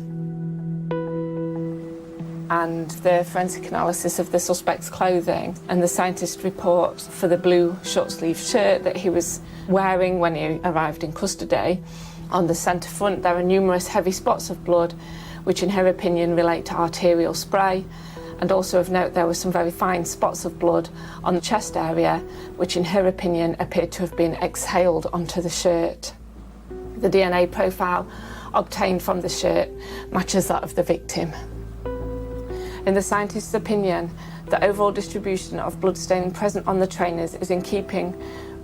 And the forensic analysis of the suspect's clothing and the scientist's report for the blue short-sleeved shirt that he was wearing when he arrived in custody. On the centre front, there are numerous heavy spots of blood, which in her opinion relate to arterial spray. And also of note, there were some very fine spots of blood on the chest area, which in her opinion appeared to have been exhaled onto the shirt. The DNA profile obtained from the shirt matches that of the victim. In the scientist's opinion, the overall distribution of blood staining present on the trainers is in keeping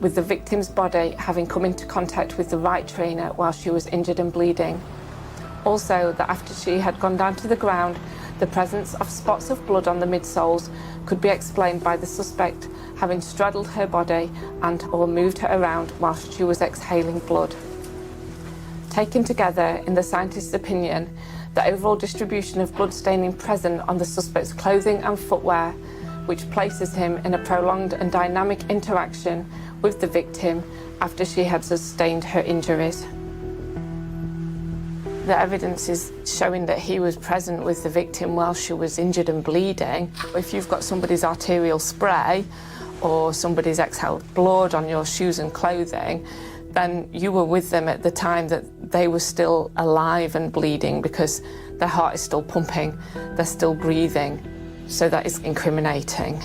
with the victim's body having come into contact with the right trainer while she was injured and bleeding. Also, that after she had gone down to the ground, the presence of spots of blood on the midsoles could be explained by the suspect having straddled her body and or moved her around whilst she was exhaling blood. Taken together, in the scientist's opinion, the overall distribution of blood staining present on the suspect's clothing and footwear, which places him in a prolonged and dynamic interaction with the victim after she had sustained her injuries. The evidence is showing that he was present with the victim while she was injured and bleeding. If you've got somebody's arterial spray or somebody's exhaled blood on your shoes and clothing, then you were with them at the time that they were still alive and bleeding because their heart is still pumping, they're still breathing. So that is incriminating.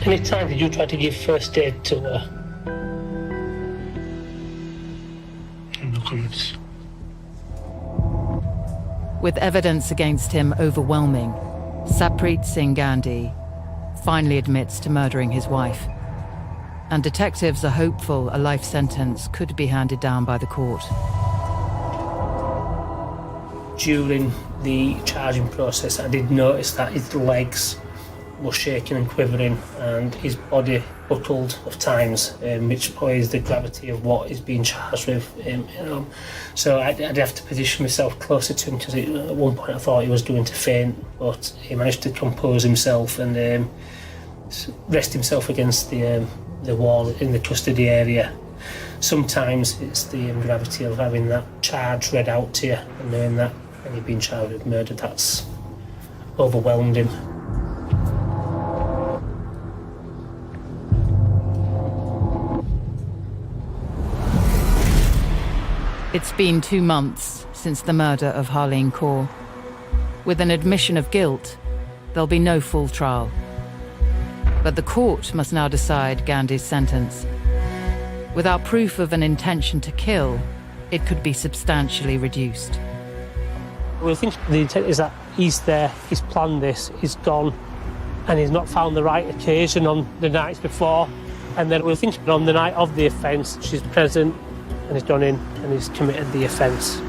Any time did you try to give first aid to her? No comments. With evidence against him overwhelming, Satpreet Singh Gandhi finally admits to murdering his wife. And detectives are hopeful a life sentence could be handed down by the court. During the charging process, I did notice that his legs were shaking and quivering and his body buckled of times, which plays the gravity of what is being charged with. So I'd have to position myself closer to him because at one point I thought he was going to faint, but he managed to compose himself and rest himself against the wall in the custody area. Sometimes it's the gravity of having that charge read out to you and knowing that when you've been charged with murder, that's overwhelmed him. It's been 2 months since the murder of Harleen Kaur. With an admission of guilt, there'll be no full trial. But the court must now decide Gandhi's sentence. Without proof of an intention to kill, it could be substantially reduced. We think the intent is that he's there, he's planned this, he's gone, and he's not found the right occasion on the nights before. And then we think on the night of the offence, she's present, and he's gone in and he's committed the offence.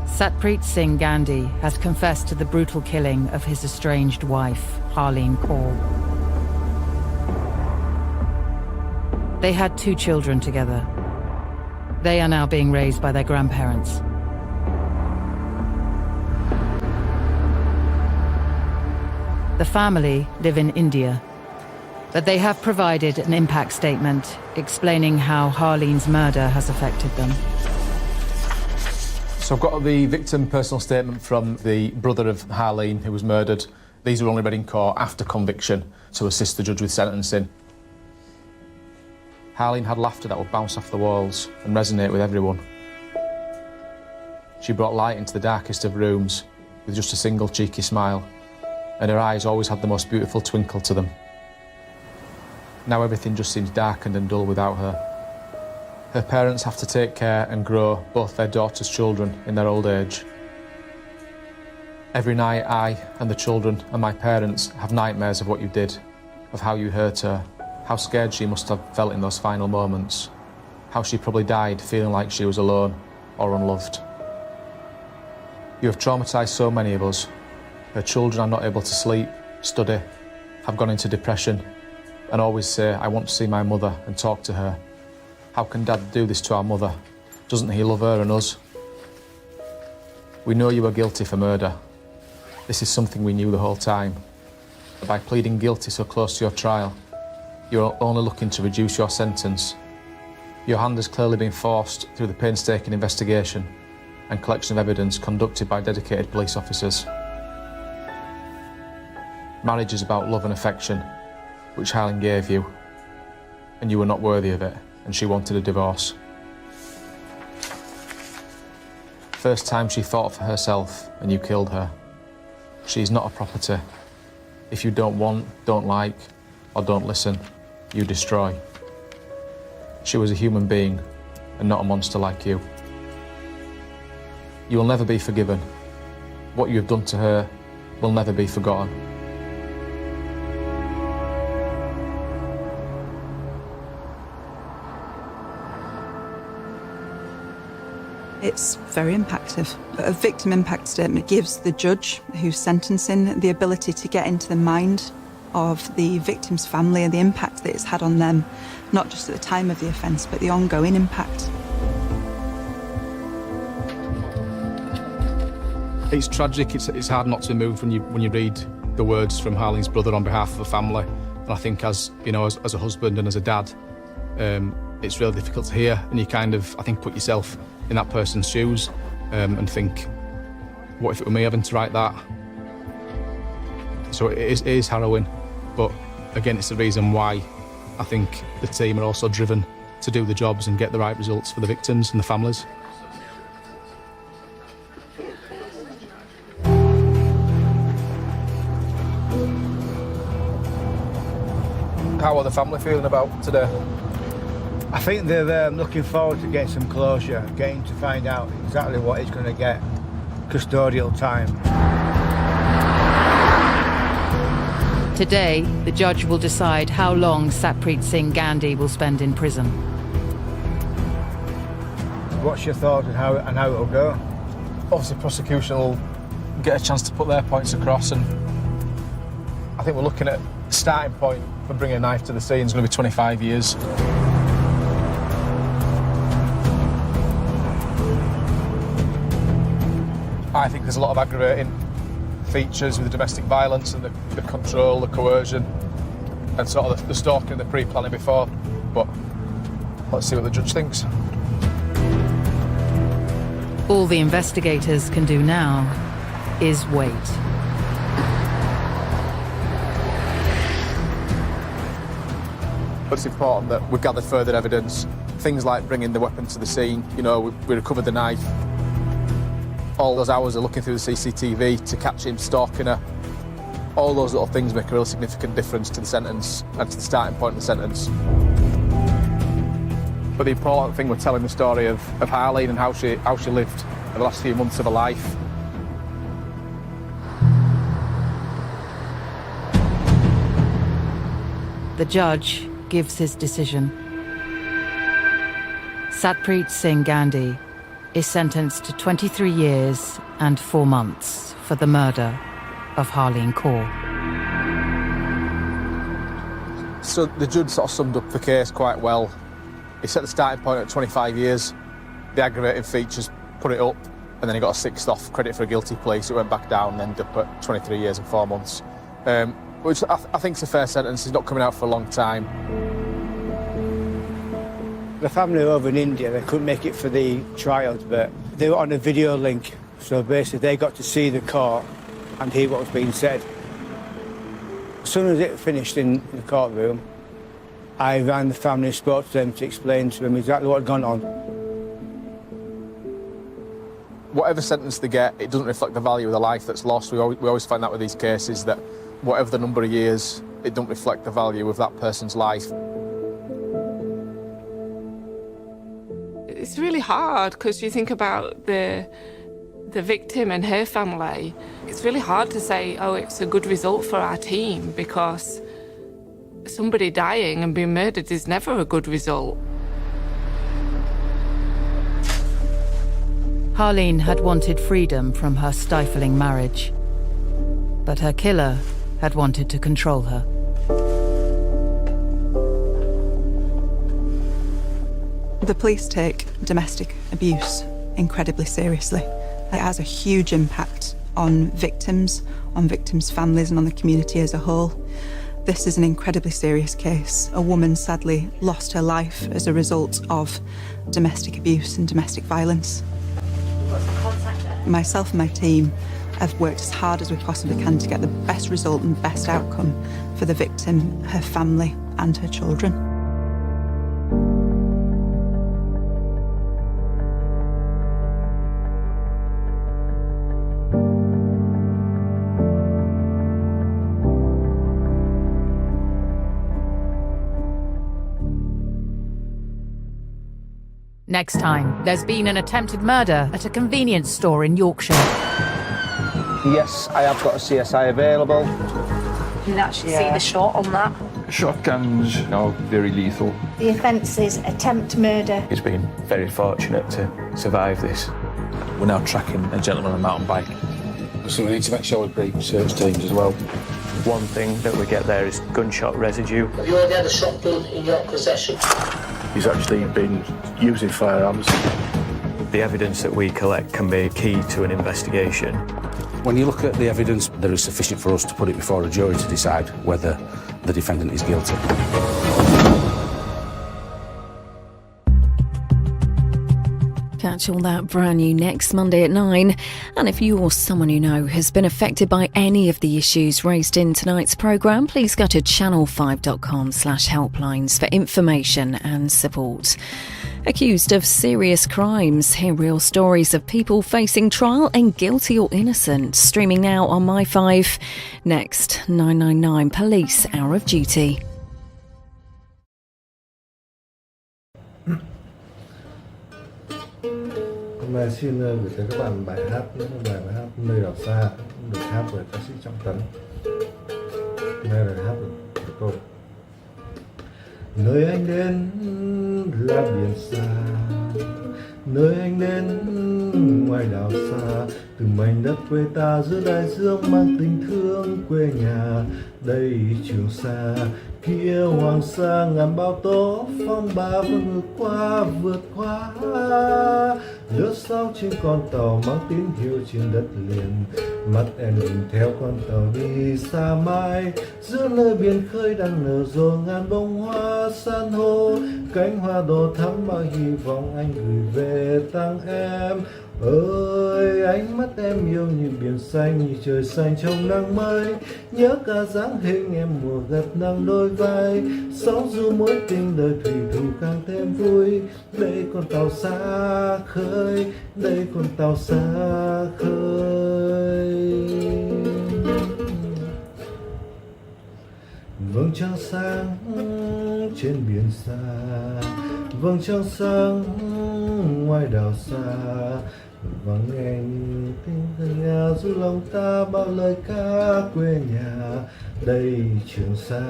Satpreet Singh Gandhi has confessed to the brutal killing of his estranged wife, Harleen Kaur. They had 2 children together. They are now being raised by their grandparents. The family live in India, but they have provided an impact statement explaining how Harleen's murder has affected them. So I've got the victim personal statement from the brother of Harleen, who was murdered. These were only read in court after conviction to assist the judge with sentencing. Harleen had laughter that would bounce off the walls and resonate with everyone. She brought light into the darkest of rooms with just a single cheeky smile, and her eyes always had the most beautiful twinkle to them. Now everything just seems darkened and dull without her. Her parents have to take care and grow both their daughter's children in their old age. Every night I and the children and my parents have nightmares of what you did, of how you hurt her, how scared she must have felt in those final moments, how she probably died feeling like she was alone or unloved. You have traumatised so many of us. Her children are not able to sleep, study, have gone into depression, and always say, I want to see my mother and talk to her. How can Dad do this to our mother? Doesn't he love her and us? We know you are guilty for murder. This is something we knew the whole time. But by pleading guilty so close to your trial, you're only looking to reduce your sentence. Your hand has clearly been forced through the painstaking investigation and collection of evidence conducted by dedicated police officers. Marriage is about love and affection, which Harleen gave you, and you were not worthy of it, and she wanted a divorce. First time she thought for herself, and you killed her. She's not a property. If you don't want, don't like, or don't listen, you destroy. She was a human being, and not a monster like you. You will never be forgiven. What you have done to her will never be forgotten. It's very impactful. A victim impact statement gives the judge who's sentencing the ability to get into the mind of the victim's family and the impact that it's had on them not just at the time of the offence, but the ongoing impact. It's tragic. It's hard not to move when you read the words from Harleen's brother on behalf of the family. And I think as a husband and as a dad, it's really difficult to hear. And you kind of, I think, put yourself in that person's shoes and think, what if it were me having to write that? So it is harrowing, but again, it's the reason why I think the team are also driven to do the jobs and get the right results for the victims and the families. How are the family feeling about today? I think they're looking forward to getting some closure, getting to find out exactly what he's going to get custodial time. Today, the judge will decide how long Satpreet Singh Gandhi will spend in prison. What's your thought on how it'll go? Obviously, prosecution will get a chance to put their points across, and I think we're looking at the starting point for bringing a knife to the scene is going to be 25 years. I think there's a lot of aggravating features with the domestic violence and the control, the coercion, and sort of the stalking and the pre-planning before. But let's see what the judge thinks. All the investigators can do now is wait. But it's important that we've gathered further evidence, things like bringing the weapon to the scene. You know, we recovered the knife. All those hours of looking through the CCTV to catch him stalking her. All those little things make a real significant difference to the sentence and to the starting point of the sentence. But the important thing, we're telling the story of Harleen and how she lived the last few months of her life. The judge gives his decision. Satpreet Singh Gandhi is sentenced to 23 years and 4 months for the murder of Harleen Kaur. So the judge sort of summed up the case quite well. He set the starting point at 25 years, the aggravating features put it up, and then he got a 6th off credit for a guilty plea, so it went back down and ended up at 23 years and 4 months. Which I think is a fair sentence. He's not coming out for a long time. The family over in India, they couldn't make it for the trials, but they were on a video link, so basically they got to see the court and hear what was being said. As soon as it finished in the courtroom, I ran the family and spoke to them to explain to them exactly what had gone on. Whatever sentence they get, it doesn't reflect the value of the life that's lost. We always find that with these cases, that whatever the number of years, it doesn't reflect the value of that person's life. It's really hard because you think about the victim and her family. It's really hard to say, oh, it's a good result for our team, because somebody dying and being murdered is never a good result. Harleen had wanted freedom from her stifling marriage, but her killer had wanted to control her. The police take domestic abuse incredibly seriously. It has a huge impact on victims' families, and on the community as a whole. This is an incredibly serious case. A woman sadly lost her life as a result of domestic abuse and domestic violence. Myself and my team have worked as hard as we possibly can to get the best result and best outcome for the victim, her family, and her children. Next time, there's been an attempted murder at a convenience store in Yorkshire. Yes, I have got a CSI available. You can actually see the shot on that. Shotguns are very lethal. The offence is attempt murder. He's been very fortunate to survive this. We're now tracking a gentleman on a mountain bike. So we need to make sure we brief search teams as well. One thing that we get there is gunshot residue. Have you already had a shotgun in your possession? He's actually been using firearms. The evidence that we collect can be key to an investigation. When you look at the evidence, there is sufficient for us to put it before a jury to decide whether the defendant is guilty. Catch all that brand new next Monday at 9. And if you or someone you know has been affected by any of the issues raised in tonight's programme, please go to channel5.com/helplines for information and support. Accused of serious crimes, hear real stories of people facing trial and guilty or innocent. Streaming now on My5. Next, 999 Police Hour of Duty. Hôm nay xin gửi tới các bạn bài hát Nơi đảo xa, được hát bởi ca sĩ Trọng Tấn. Đây là hát của tôi. Nơi anh đến là biển xa, nơi anh đến ngoài đảo xa, từ mảnh đất quê ta giữa đại dương mang tình thương quê nhà. Đây Trường Sa, kia Hoàng Sa, ngàn bão tố phong ba vượt qua. Lướt sóng trên con tàu mang tín hiệu trên đất liền, mắt em nhìn theo con tàu đi xa mãi. Giữa nơi biển khơi đang nở rộ ngàn bông hoa san hô, cánh hoa đỏ thắm bao hy vọng anh gửi về tặng em. Ơi ánh mắt em yêu như biển xanh, như trời xanh trong nắng mới. Nhớ cả dáng hình em mùa gặt nắng đôi vai. Sóng du mối tình đời thủy thủ càng thêm vui. Đây con tàu xa khơi, đây con tàu xa khơi. Vầng trăng sáng trên biển xa, vầng trăng sáng ngoài đảo xa. Và nghe như tiếng thơ nhà giữa lòng ta bao lời ca quê nhà. Đây Trường Sa,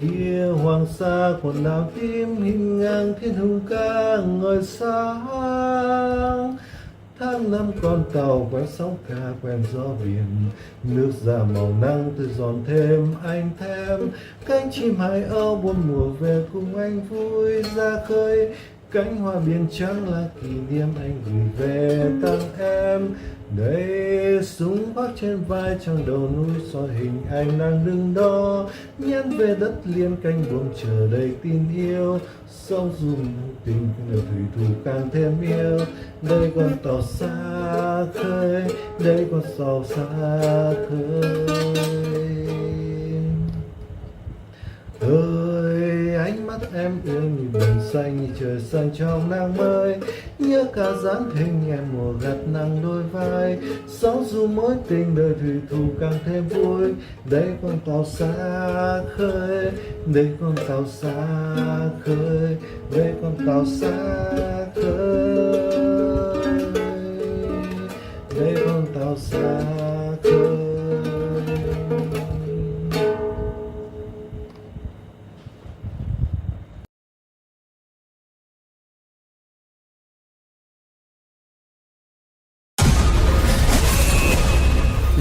kia Hoàng Sa, quần đảo tím hình ngang thiên hùng ca ngời sáng. Tháng năm con tàu quen sóng ca quen gió biển, nước ra màu nắng tươi giòn thêm anh thèm. Cánh chim hải âu buồn mùa về cùng anh vui ra khơi. Cánh hoa biển trắng là kỷ niệm anh gửi về tặng em. Đây súng vác trên vai trong đầu núi soi hình anh đang đứng đó. Nhắn về đất liền cánh buồm chờ đầy tin yêu. Sóng rung tình người thủy thủ càng thêm yêu. Đây con tàu xa khơi, đây con tàu xa khơi. Ơi ánh mắt em yêu như biển xanh, như trời xanh trong nắng mới. Nhớ cả dáng hình em mùa gặt nắng đôi vai. Sóng du mối tình đời thủy thủ càng thêm vui. Đây con tàu xa khơi, đây con tàu xa khơi, đây con tàu xa khơi, đây con tàu xa khơi.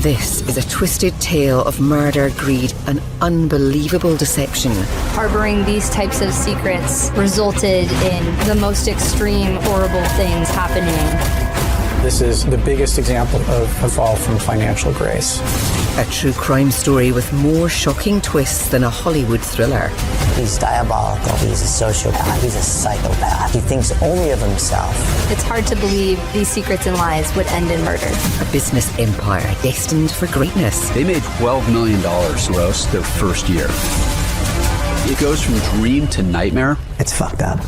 This is a twisted tale of murder, greed, and unbelievable deception. Harboring these types of secrets resulted in the most extreme, horrible things happening. This is the biggest example of a fall from financial grace. A true crime story with more shocking twists than a Hollywood thriller. He's diabolical. He's a sociopath. He's a psychopath. He thinks only of himself. It's hard to believe these secrets and lies would end in murder. A business empire destined for greatness. They made $12 million gross their first year. It goes from dream to nightmare. It's fucked up.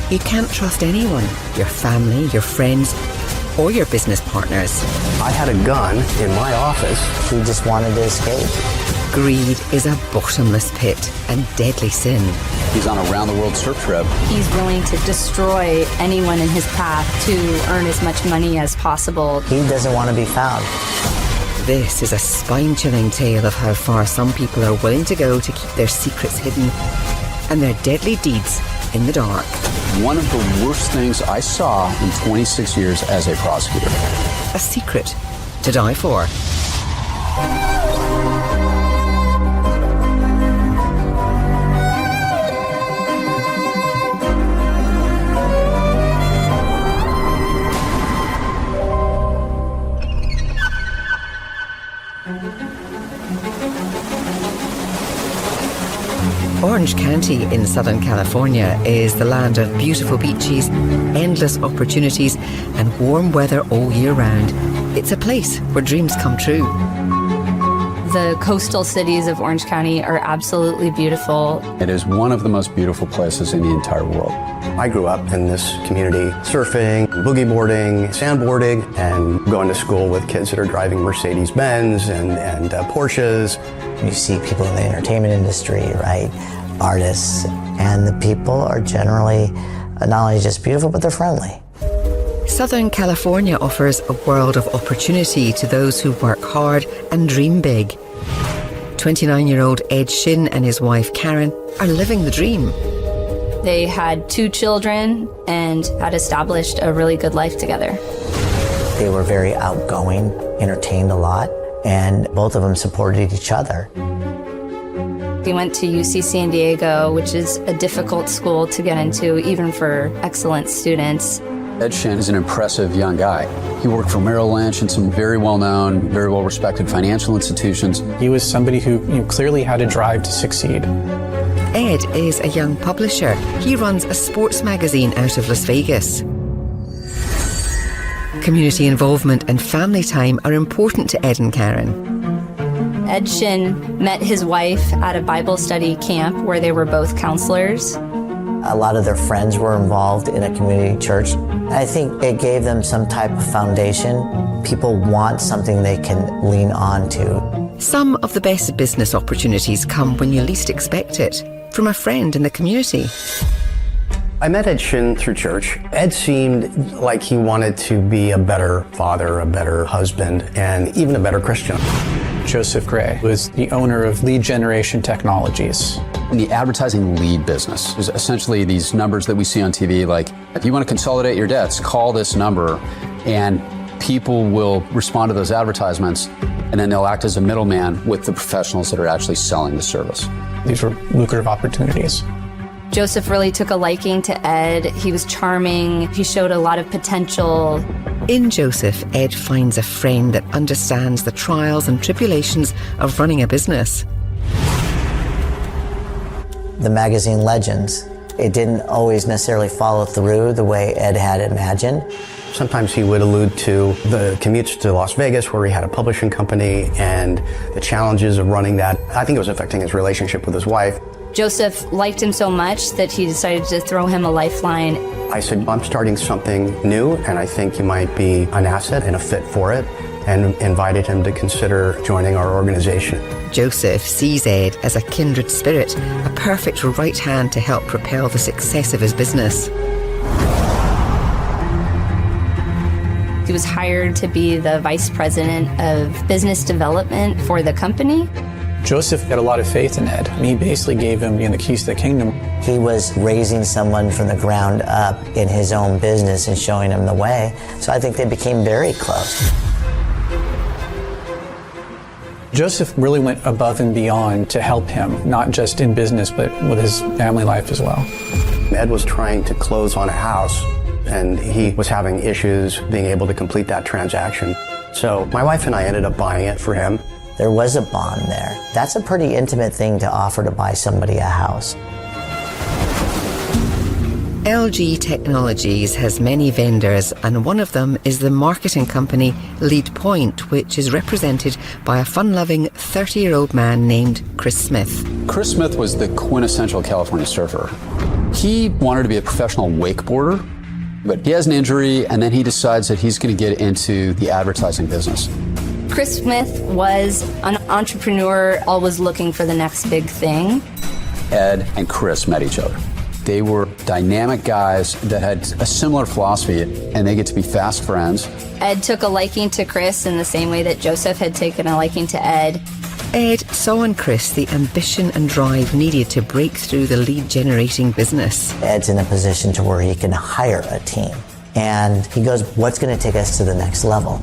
You can't trust anyone. Your family, your friends, or your business partners. I had a gun in my office. He just wanted to escape. Greed is a bottomless pit and deadly sin. He's on a round-the-world surf trip. He's willing to destroy anyone in his path to earn as much money as possible. He doesn't want to be found. This is a spine-chilling tale of how far some people are willing to go to keep their secrets hidden and their deadly deeds in the dark. One of the worst things I saw in 26 years as a prosecutor. A secret to die for. Orange County in Southern California is the land of beautiful beaches, endless opportunities, and warm weather all year round. It's a place where dreams come true. The coastal cities of Orange County are absolutely beautiful. It is one of the most beautiful places in the entire world. I grew up in this community surfing, boogie boarding, sandboarding, and going to school with kids that are driving Mercedes-Benz and Porsches. You see people in the entertainment industry, right? Artists, and the people are generally not only just beautiful, but they're friendly. Southern California offers a world of opportunity to those who work hard and dream big. 29-year-old Ed Shin and his wife Karen are living the dream. They had 2 children and had established a really good life together. They were very outgoing, entertained a lot, and both of them supported each other. He went to UC San Diego, which is a difficult school to get into, even for excellent students. Ed Shin is an impressive young guy. He worked for Merrill Lynch and some very well-known, very well-respected financial institutions. He was somebody who clearly had a drive to succeed. Ed is a young publisher. He runs a sports magazine out of Las Vegas. Community involvement and family time are important to Ed and Karen. Ed Shin met his wife at a Bible study camp where they were both counselors. A lot of their friends were involved in a community church. I think it gave them some type of foundation. People want something they can lean on to. Some of the best business opportunities come when you least expect it, from a friend in the community. I met Ed Shin through church. Ed seemed like he wanted to be a better father, a better husband, and even a better Christian. Joseph Gray was the owner of Lead Generation Technologies. In the advertising lead business, is essentially these numbers that we see on TV, like if you want to consolidate your debts, call this number, and people will respond to those advertisements, and then they'll act as a middleman with the professionals that are actually selling the service. These were lucrative opportunities. Joseph really took a liking to Ed. He was charming. He showed a lot of potential. In Joseph, Ed finds a friend that understands the trials and tribulations of running a business. The magazine Legends, it didn't always necessarily follow through the way Ed had imagined. Sometimes he would allude to the commutes to Las Vegas where he had a publishing company and the challenges of running that. I think it was affecting his relationship with his wife. Joseph liked him so much that he decided to throw him a lifeline. I said, I'm starting something new and I think you might be an asset and a fit for it, and invited him to consider joining our organization. Joseph sees Ed as a kindred spirit, a perfect right hand to help propel the success of his business. He was hired to be the vice president of business development for the company. Joseph had a lot of faith in Ed. He basically gave him the keys to the kingdom. He was raising someone from the ground up in his own business and showing him the way. So I think they became very close. Joseph really went above and beyond to help him, not just in business, but with his family life as well. Ed was trying to close on a house, and he was having issues being able to complete that transaction. So my wife and I ended up buying it for him. There was a bond there. That's a pretty intimate thing to offer to buy somebody a house. LG Technologies has many vendors, and one of them is the marketing company Lead Point, which is represented by a fun-loving 30-year-old man named Chris Smith. Chris Smith was the quintessential California surfer. He wanted to be a professional wakeboarder, but he has an injury, and then he decides that he's going to get into the advertising business. Chris Smith was an entrepreneur, always looking for the next big thing. Ed and Chris met each other. They were dynamic guys that had a similar philosophy, and they get to be fast friends. Ed took a liking to Chris in the same way that Joseph had taken a liking to Ed. Ed saw in Chris the ambition and drive needed to break through the lead-generating business. Ed's in a position to where he can hire a team. And he goes, what's going to take us to the next level?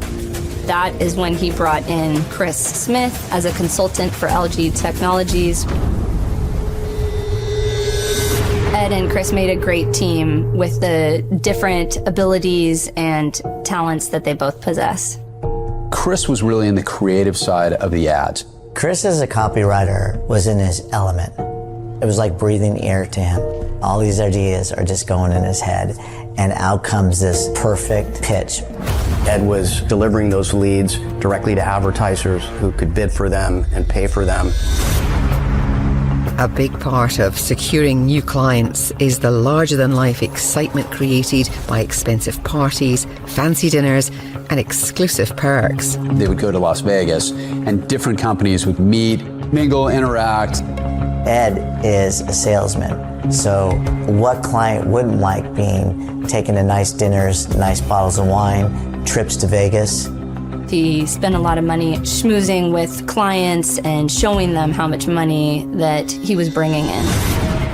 That is when he brought in Chris Smith as a consultant for LG Technologies. Ed and Chris made a great team with the different abilities and talents that they both possess. Chris was really in the creative side of the ads. Chris as a copywriter was in his element. It was like breathing air to him. All these ideas are just going in his head, and out comes this perfect pitch. Ed was delivering those leads directly to advertisers who could bid for them and pay for them. A big part of securing new clients is the larger-than-life excitement created by expensive parties, fancy dinners, and exclusive perks. They would go to Las Vegas, and different companies would meet, mingle, interact. Ed is a salesman, so what client wouldn't like being taken to nice dinners, nice bottles of wine, trips to Vegas? He spent a lot of money schmoozing with clients and showing them how much money that he was bringing in.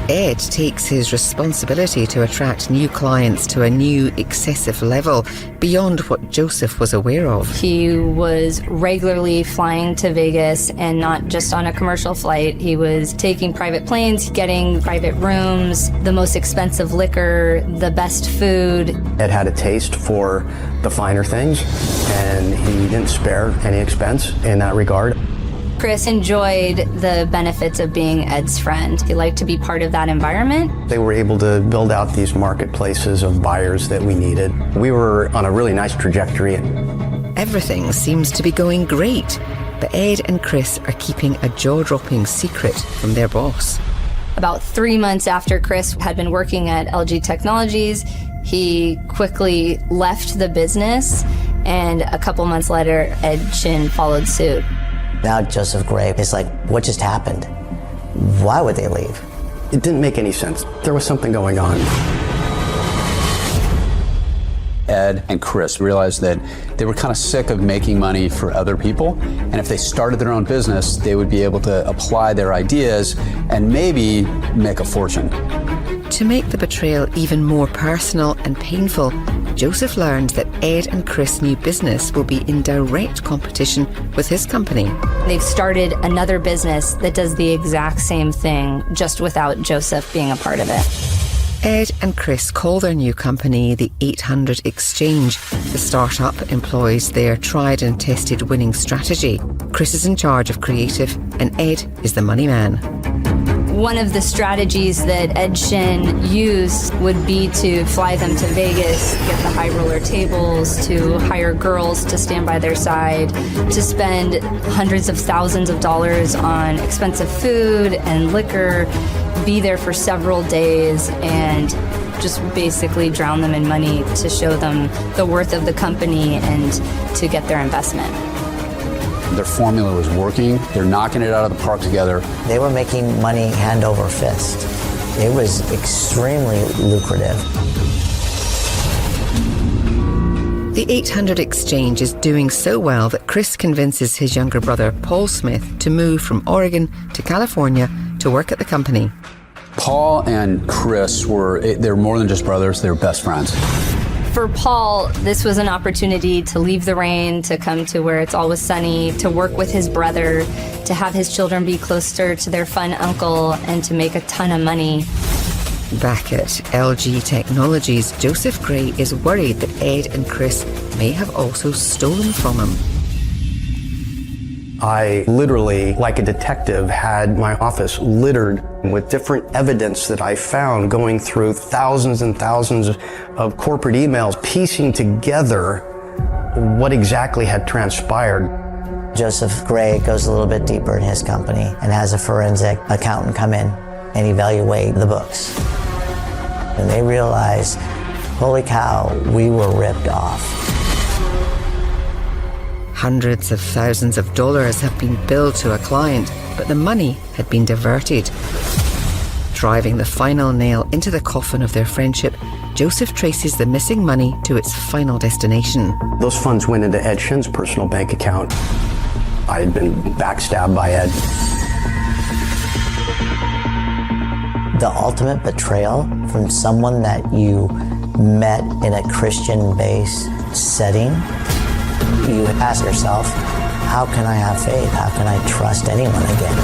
Ed takes his responsibility to attract new clients to a new excessive level beyond what Joseph was aware of. He was regularly flying to Vegas, and not just on a commercial flight. He was taking private planes, getting private rooms, the most expensive liquor, the best food. Ed had a taste for the finer things, and he didn't spare any expense in that regard. Chris enjoyed the benefits of being Ed's friend. He liked to be part of that environment. They were able to build out these marketplaces of buyers that we needed. We were on a really nice trajectory. Everything seems to be going great, but Ed and Chris are keeping a jaw-dropping secret from their boss. About 3 months after Chris had been working at LG Technologies, he quickly left the business, and a couple months later, Ed Chin followed suit. Now Joseph Gray is like, what just happened? Why would they leave? It didn't make any sense. There was something going on. Ed and Chris realized that they were kind of sick of making money for other people, and if they started their own business, they would be able to apply their ideas and maybe make a fortune. To make the betrayal even more personal and painful, Joseph learned that Ed and Chris' new business will be in direct competition with his company. They've started another business that does the exact same thing, just without Joseph being a part of it. Ed and Chris call their new company the 800 Exchange. The startup employs their tried and tested winning strategy. Chris is in charge of creative, and Ed is the money man. One of the strategies that Ed Chin used would be to fly them to Vegas, get the high roller tables, to hire girls to stand by their side, to spend hundreds of thousands of dollars on expensive food and liquor, be there for several days, and just basically drown them in money to show them the worth of the company and to get their investment. Their formula was working. They're knocking it out of the park together. They were making money hand over fist. It was extremely lucrative. The 800 Exchange is doing so well that Chris convinces his younger brother, Paul Smith, to move from Oregon to California to work at the company. Paul and Chris they're more than just brothers, they're best friends. For Paul, this was an opportunity to leave the rain, to come to where it's always sunny, to work with his brother, to have his children be closer to their fun uncle, and to make a ton of money. Back at LG Technologies, Joseph Gray is worried that Ed and Chris may have also stolen from him. I literally, like a detective, had my office littered with different evidence that I found, going through thousands and thousands of corporate emails, piecing together what exactly had transpired. Joseph Gray goes a little bit deeper in his company and has a forensic accountant come in and evaluate the books. And they realize, holy cow, we were ripped off. Hundreds of thousands of dollars have been billed to a client, but the money had been diverted. Driving the final nail into the coffin of their friendship, Joseph traces the missing money to its final destination. Those funds went into Ed Chin's personal bank account. I had been backstabbed by Ed. The ultimate betrayal from someone that you met in a Christian-based setting. You ask yourself, how can I have faith? How can I trust anyone again?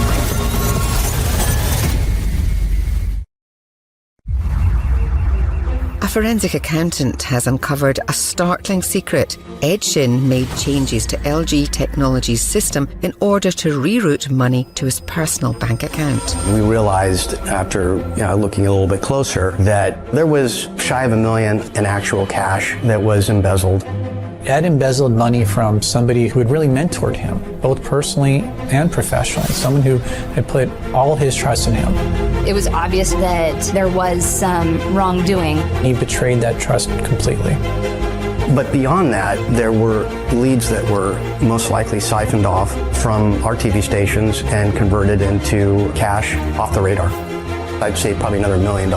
A forensic accountant has uncovered a startling secret. Ed Shin made changes to LG Technologies' system in order to reroute money to his personal bank account. We realized after looking a little bit closer that there was shy of $1 million in actual cash that was embezzled. Ed embezzled money from somebody who had really mentored him, both personally and professionally, someone who had put all his trust in him. It was obvious that there was some wrongdoing. He betrayed that trust completely. But beyond that, there were leads that were most likely siphoned off from our TV stations and converted into cash off the radar. I'd say probably another $1 million.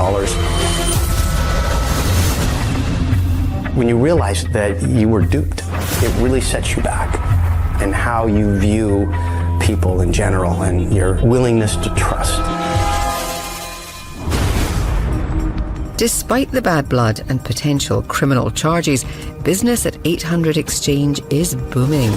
When you realize that you were duped, it really sets you back in how you view people in general and your willingness to trust. Despite the bad blood and potential criminal charges, business at 800 Exchange is booming.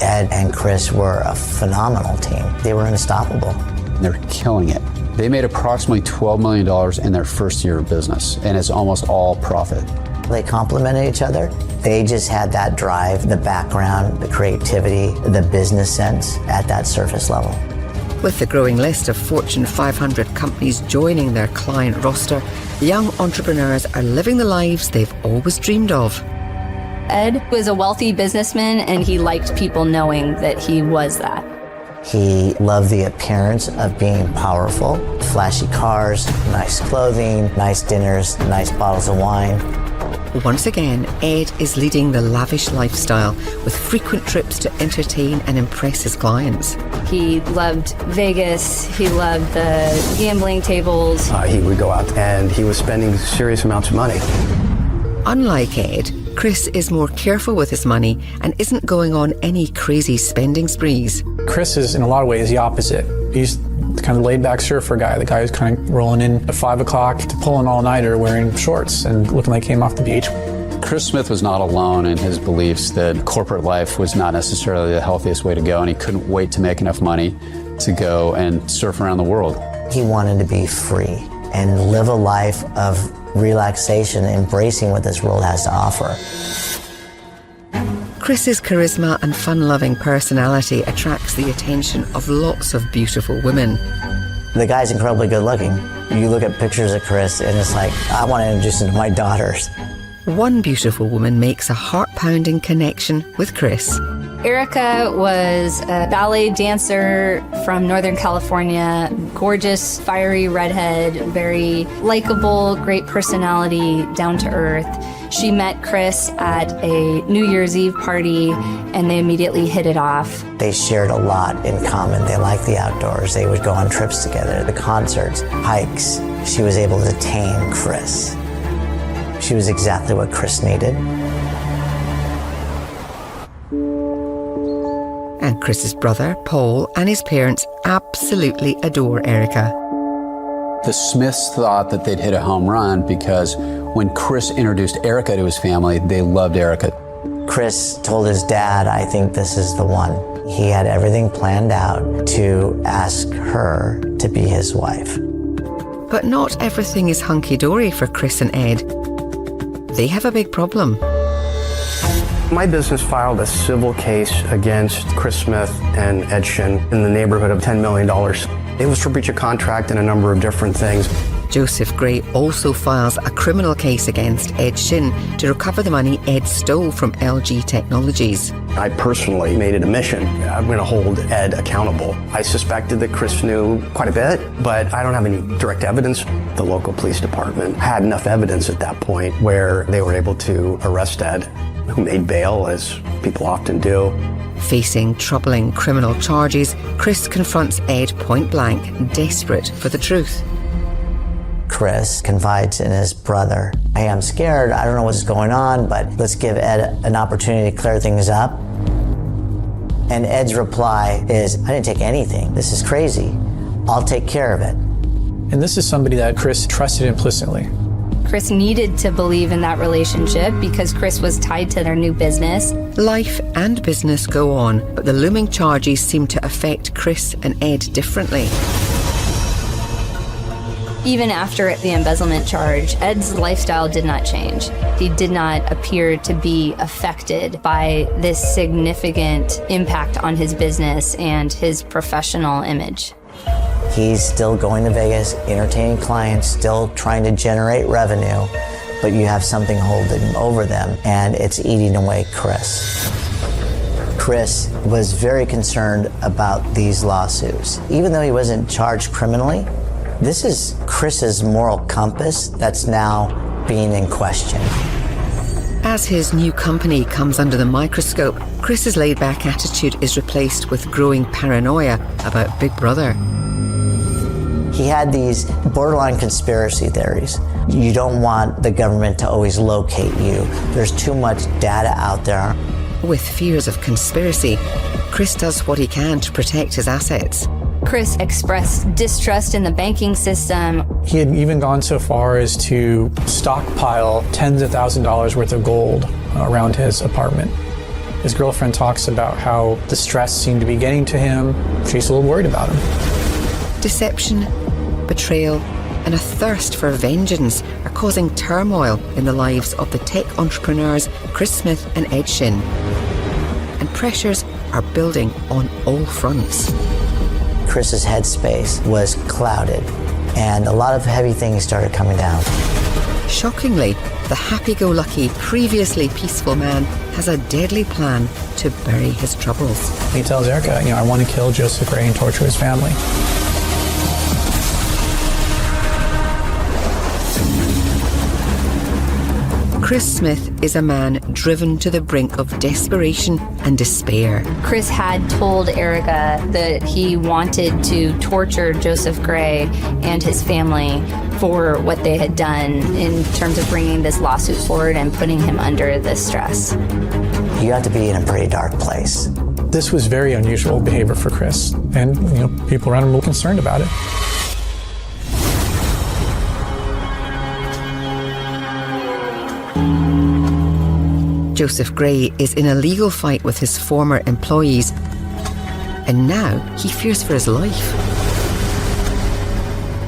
Ed and Chris were a phenomenal team. They were unstoppable. They're killing it. They made approximately $12 million in their first year of business, and it's almost all profit. They complemented each other. They just had that drive, the background, the creativity, the business sense at that surface level. With the growing list of Fortune 500 companies joining their client roster, young entrepreneurs are living the lives they've always dreamed of. Ed was a wealthy businessman, and he liked people knowing that he was that. He loved the appearance of being powerful, flashy cars, nice clothing, nice dinners, nice bottles of wine. Once again, Ed is leading the lavish lifestyle with frequent trips to entertain and impress his clients. He loved Vegas. He loved the gambling tables. He would go out and he was spending serious amounts of money. Unlike Ed, Chris is more careful with his money and isn't going on any crazy spending sprees. Chris is, in a lot of ways, the opposite. He's the kind of laid-back surfer guy, the guy who's kind of rolling in at 5 o'clock to pull an all-nighter wearing shorts and looking like he came off the beach. Chris Smith was not alone in his beliefs that corporate life was not necessarily the healthiest way to go, and he couldn't wait to make enough money to go and surf around the world. He wanted to be free and live a life of relaxation, embracing what this world has to offer. Chris's charisma and fun-loving personality attracts the attention of lots of beautiful women. The guy's incredibly good looking. You look at pictures of Chris and it's like, I want to introduce him to my daughters. One beautiful woman makes a heart-pounding connection with Chris. Erica was a ballet dancer from Northern California, gorgeous, fiery redhead, very likable, great personality, down to earth. She met Chris at a New Year's Eve party and they immediately hit it off. They shared a lot in common. They liked the outdoors. They would go on trips together, the concerts, hikes. She was able to tame Chris. She was exactly what Chris needed. And Chris's brother, Paul, and his parents absolutely adore Erica. The Smiths thought that they'd hit a home run because when Chris introduced Erica to his family, they loved Erica. Chris told his dad, I think this is the one. He had everything planned out to ask her to be his wife. But not everything is hunky-dory for Chris and Ed. They have a big problem. My business filed a civil case against Chris Smith and Ed Shin in the neighborhood of $10 million. It was for breach of contract and a number of different things. Joseph Gray also files a criminal case against Ed Shin to recover the money Ed stole from LG Technologies. I personally made it a mission. I'm going to hold Ed accountable. I suspected that Chris knew quite a bit, but I don't have any direct evidence. The local police department had enough evidence at that point where they were able to arrest Ed, who made bail, as people often do. Facing troubling criminal charges, Chris confronts Ed point blank, desperate for the truth. Chris confides in his brother. Hey, I'm scared. I don't know what's going on, but let's give Ed an opportunity to clear things up. And Ed's reply is, I didn't take anything. This is crazy. I'll take care of it. And this is somebody that Chris trusted implicitly. Chris needed to believe in that relationship because Chris was tied to their new business. Life and business go on, but the looming charges seem to affect Chris and Ed differently. Even after the embezzlement charge, Ed's lifestyle did not change. He did not appear to be affected by this significant impact on his business and his professional image. He's still going to Vegas, entertaining clients, still trying to generate revenue, but you have something holding over them, and it's eating away Chris. Chris was very concerned about these lawsuits. Even though he wasn't charged criminally, this is Chris's moral compass that's now being in question. As his new company comes under the microscope, Chris's laid-back attitude is replaced with growing paranoia about Big Brother. He had these borderline conspiracy theories. You don't want the government to always locate you. There's too much data out there. With fears of conspiracy, Chris does what he can to protect his assets. Chris expressed distrust in the banking system. He had even gone so far as to stockpile tens of thousands of dollars worth of gold around his apartment. His girlfriend talks about how the stress seemed to be getting to him. She's a little worried about him. Deception, betrayal, and a thirst for vengeance are causing turmoil in the lives of the tech entrepreneurs Chris Smith and Ed Shin. And pressures are building on all fronts. Chris's headspace was clouded, and a lot of heavy things started coming down. Shockingly, the happy-go-lucky, previously peaceful man has a deadly plan to bury his troubles. He tells Erica, I want to kill Joseph Gray and torture his family. Chris Smith is a man driven to the brink of desperation and despair. Chris had told Erica that he wanted to torture Joseph Gray and his family for what they had done in terms of bringing this lawsuit forward and putting him under this stress. You have to be in a pretty dark place. This was very unusual behavior for Chris, and people around him were concerned about it. Joseph Gray is in a legal fight with his former employees, and now he fears for his life.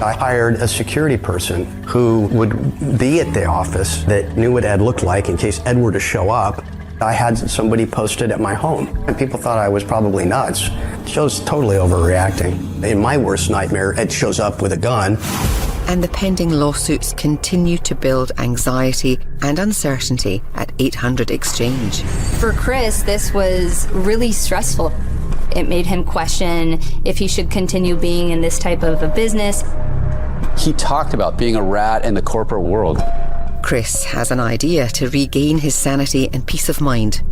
I hired a security person who would be at the office that knew what Ed looked like in case Ed were to show up. I had somebody posted at my home, and people thought I was probably nuts. Joe's totally overreacting. In my worst nightmare, Ed shows up with a gun. And the pending lawsuits continue to build anxiety and uncertainty at 800 Exchange. For Chris, this was really stressful. It made him question if he should continue being in this type of a business. He talked about being a rat in the corporate world. Chris has an idea to regain his sanity and peace of mind.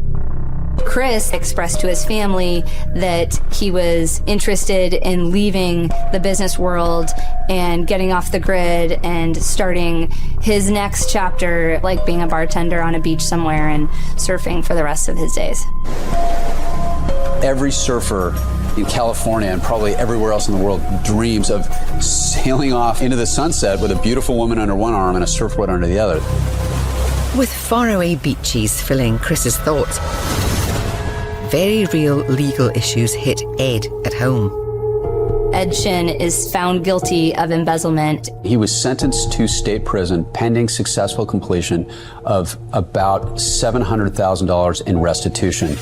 Chris expressed to his family that he was interested in leaving the business world and getting off the grid and starting his next chapter, like being a bartender on a beach somewhere and surfing for the rest of his days. Every surfer in California and probably everywhere else in the world dreams of sailing off into the sunset with a beautiful woman under one arm and a surfboard under the other. With faraway beaches filling Chris's thoughts, very real legal issues hit Ed at home. Ed Shin is found guilty of embezzlement. He was sentenced to state prison pending successful completion of about $700,000 in restitution.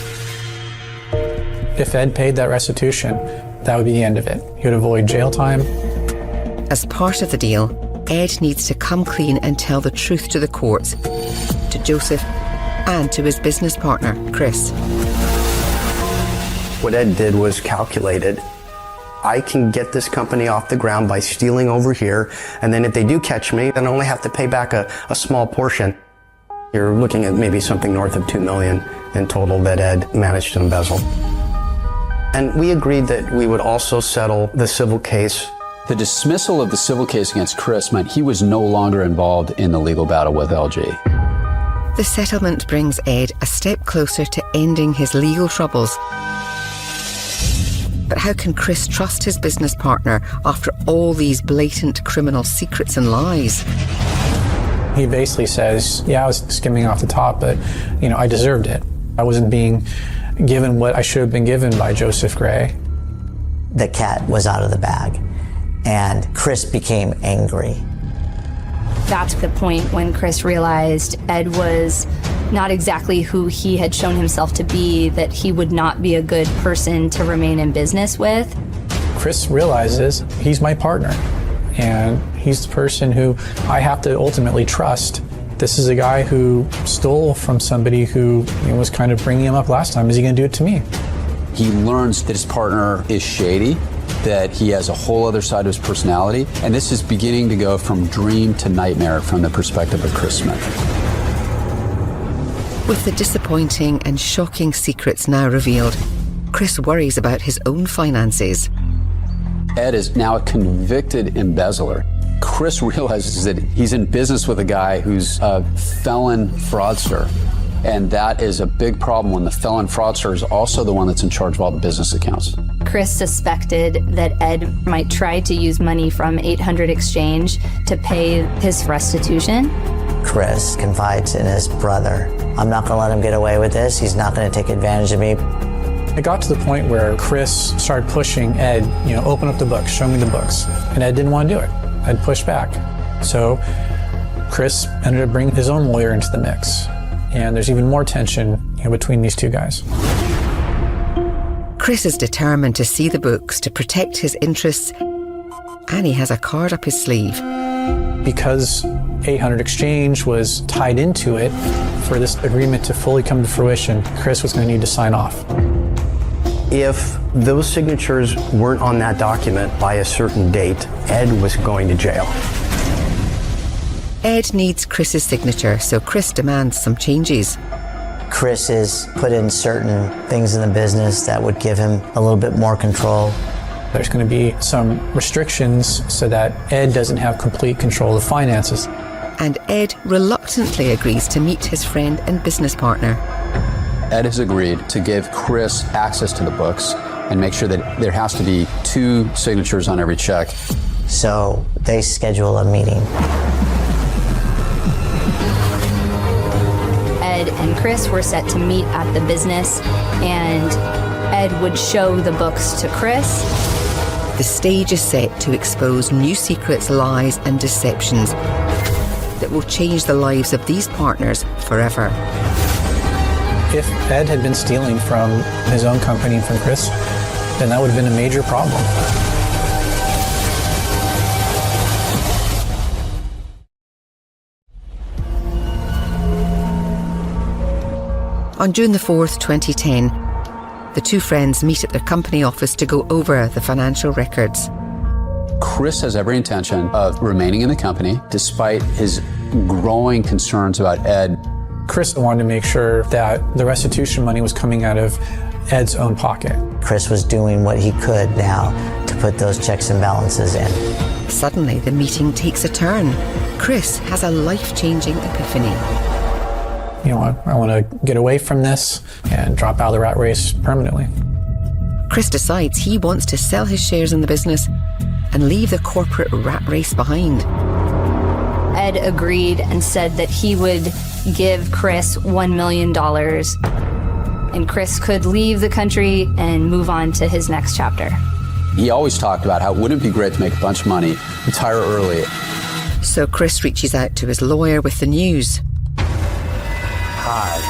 If Ed paid that restitution, that would be the end of it. He would avoid jail time. As part of the deal, Ed needs to come clean and tell the truth to the courts, to Joseph, and to his business partner, Chris. What Ed did was calculated. I can get this company off the ground by stealing over here, and then if they do catch me, then I only have to pay back a small portion. You're looking at maybe something north of $2 million in total that Ed managed to embezzle. And we agreed that we would also settle the civil case. The dismissal of the civil case against Chris meant he was no longer involved in the legal battle with LG. The settlement brings Ed a step closer to ending his legal troubles. But how can Chris trust his business partner after all these blatant criminal secrets and lies? He basically says, I was skimming off the top, but, I deserved it. I wasn't being given what I should have been given by Joseph Gray. The cat was out of the bag. and Chris became angry. That's the point when Chris realized Ed was not exactly who he had shown himself to be, that he would not be a good person to remain in business with. Chris realizes he's my partner, and he's the person who I have to ultimately trust. This is a guy who stole from somebody who was kind of bringing him up last time. Is he going to do it to me? He learns that his partner is shady, that he has a whole other side to his personality, and this is beginning to go from dream to nightmare from the perspective of Chris Smith. With the disappointing and shocking secrets now revealed, Chris worries about his own finances. Ed is now a convicted embezzler. Chris realizes that he's in business with a guy who's a felon fraudster. And that is a big problem when the felon fraudster is also the one that's in charge of all the business accounts. Chris suspected that Ed might try to use money from 800 Exchange to pay his restitution. Chris confides in his brother. I'm not going to let him get away with this. He's not going to take advantage of me. It got to the point where Chris started pushing Ed, open up the books, show me the books. And Ed didn't want to do it. Ed pushed back. So Chris ended up bringing his own lawyer into the mix. And there's even more tension between these two guys. Chris is determined to see the books to protect his interests, and he has a card up his sleeve. Because 800 Exchange was tied into it, for this agreement to fully come to fruition, Chris was going to need to sign off. If those signatures weren't on that document by a certain date, Ed was going to jail. Ed needs Chris's signature, so Chris demands some changes. Chris has put in certain things in the business that would give him a little bit more control. There's going to be some restrictions so that Ed doesn't have complete control of finances. And Ed reluctantly agrees to meet his friend and business partner. Ed has agreed to give Chris access to the books and make sure that there has to be 2 signatures on every check. So they schedule a meeting. Ed and Chris were set to meet at the business, and Ed would show the books to Chris. The stage is set to expose new secrets, lies, and deceptions that will change the lives of these partners forever. If Ed had been stealing from his own company and from Chris, then that would have been a major problem. On June the 4th, 2010, the two friends meet at their company office to go over the financial records. Chris has every intention of remaining in the company despite his growing concerns about Ed. Chris wanted to make sure that the restitution money was coming out of Ed's own pocket. Chris was doing what he could now to put those checks and balances in. Suddenly, the meeting takes a turn. Chris has a life-changing epiphany. I want to get away from this and drop out of the rat race permanently. Chris decides he wants to sell his shares in the business and leave the corporate rat race behind. Ed agreed and said that he would give Chris $1 million, and Chris could leave the country and move on to his next chapter. He always talked about how wouldn't it be great to make a bunch of money, retire early. So Chris reaches out to his lawyer with the news. Hi,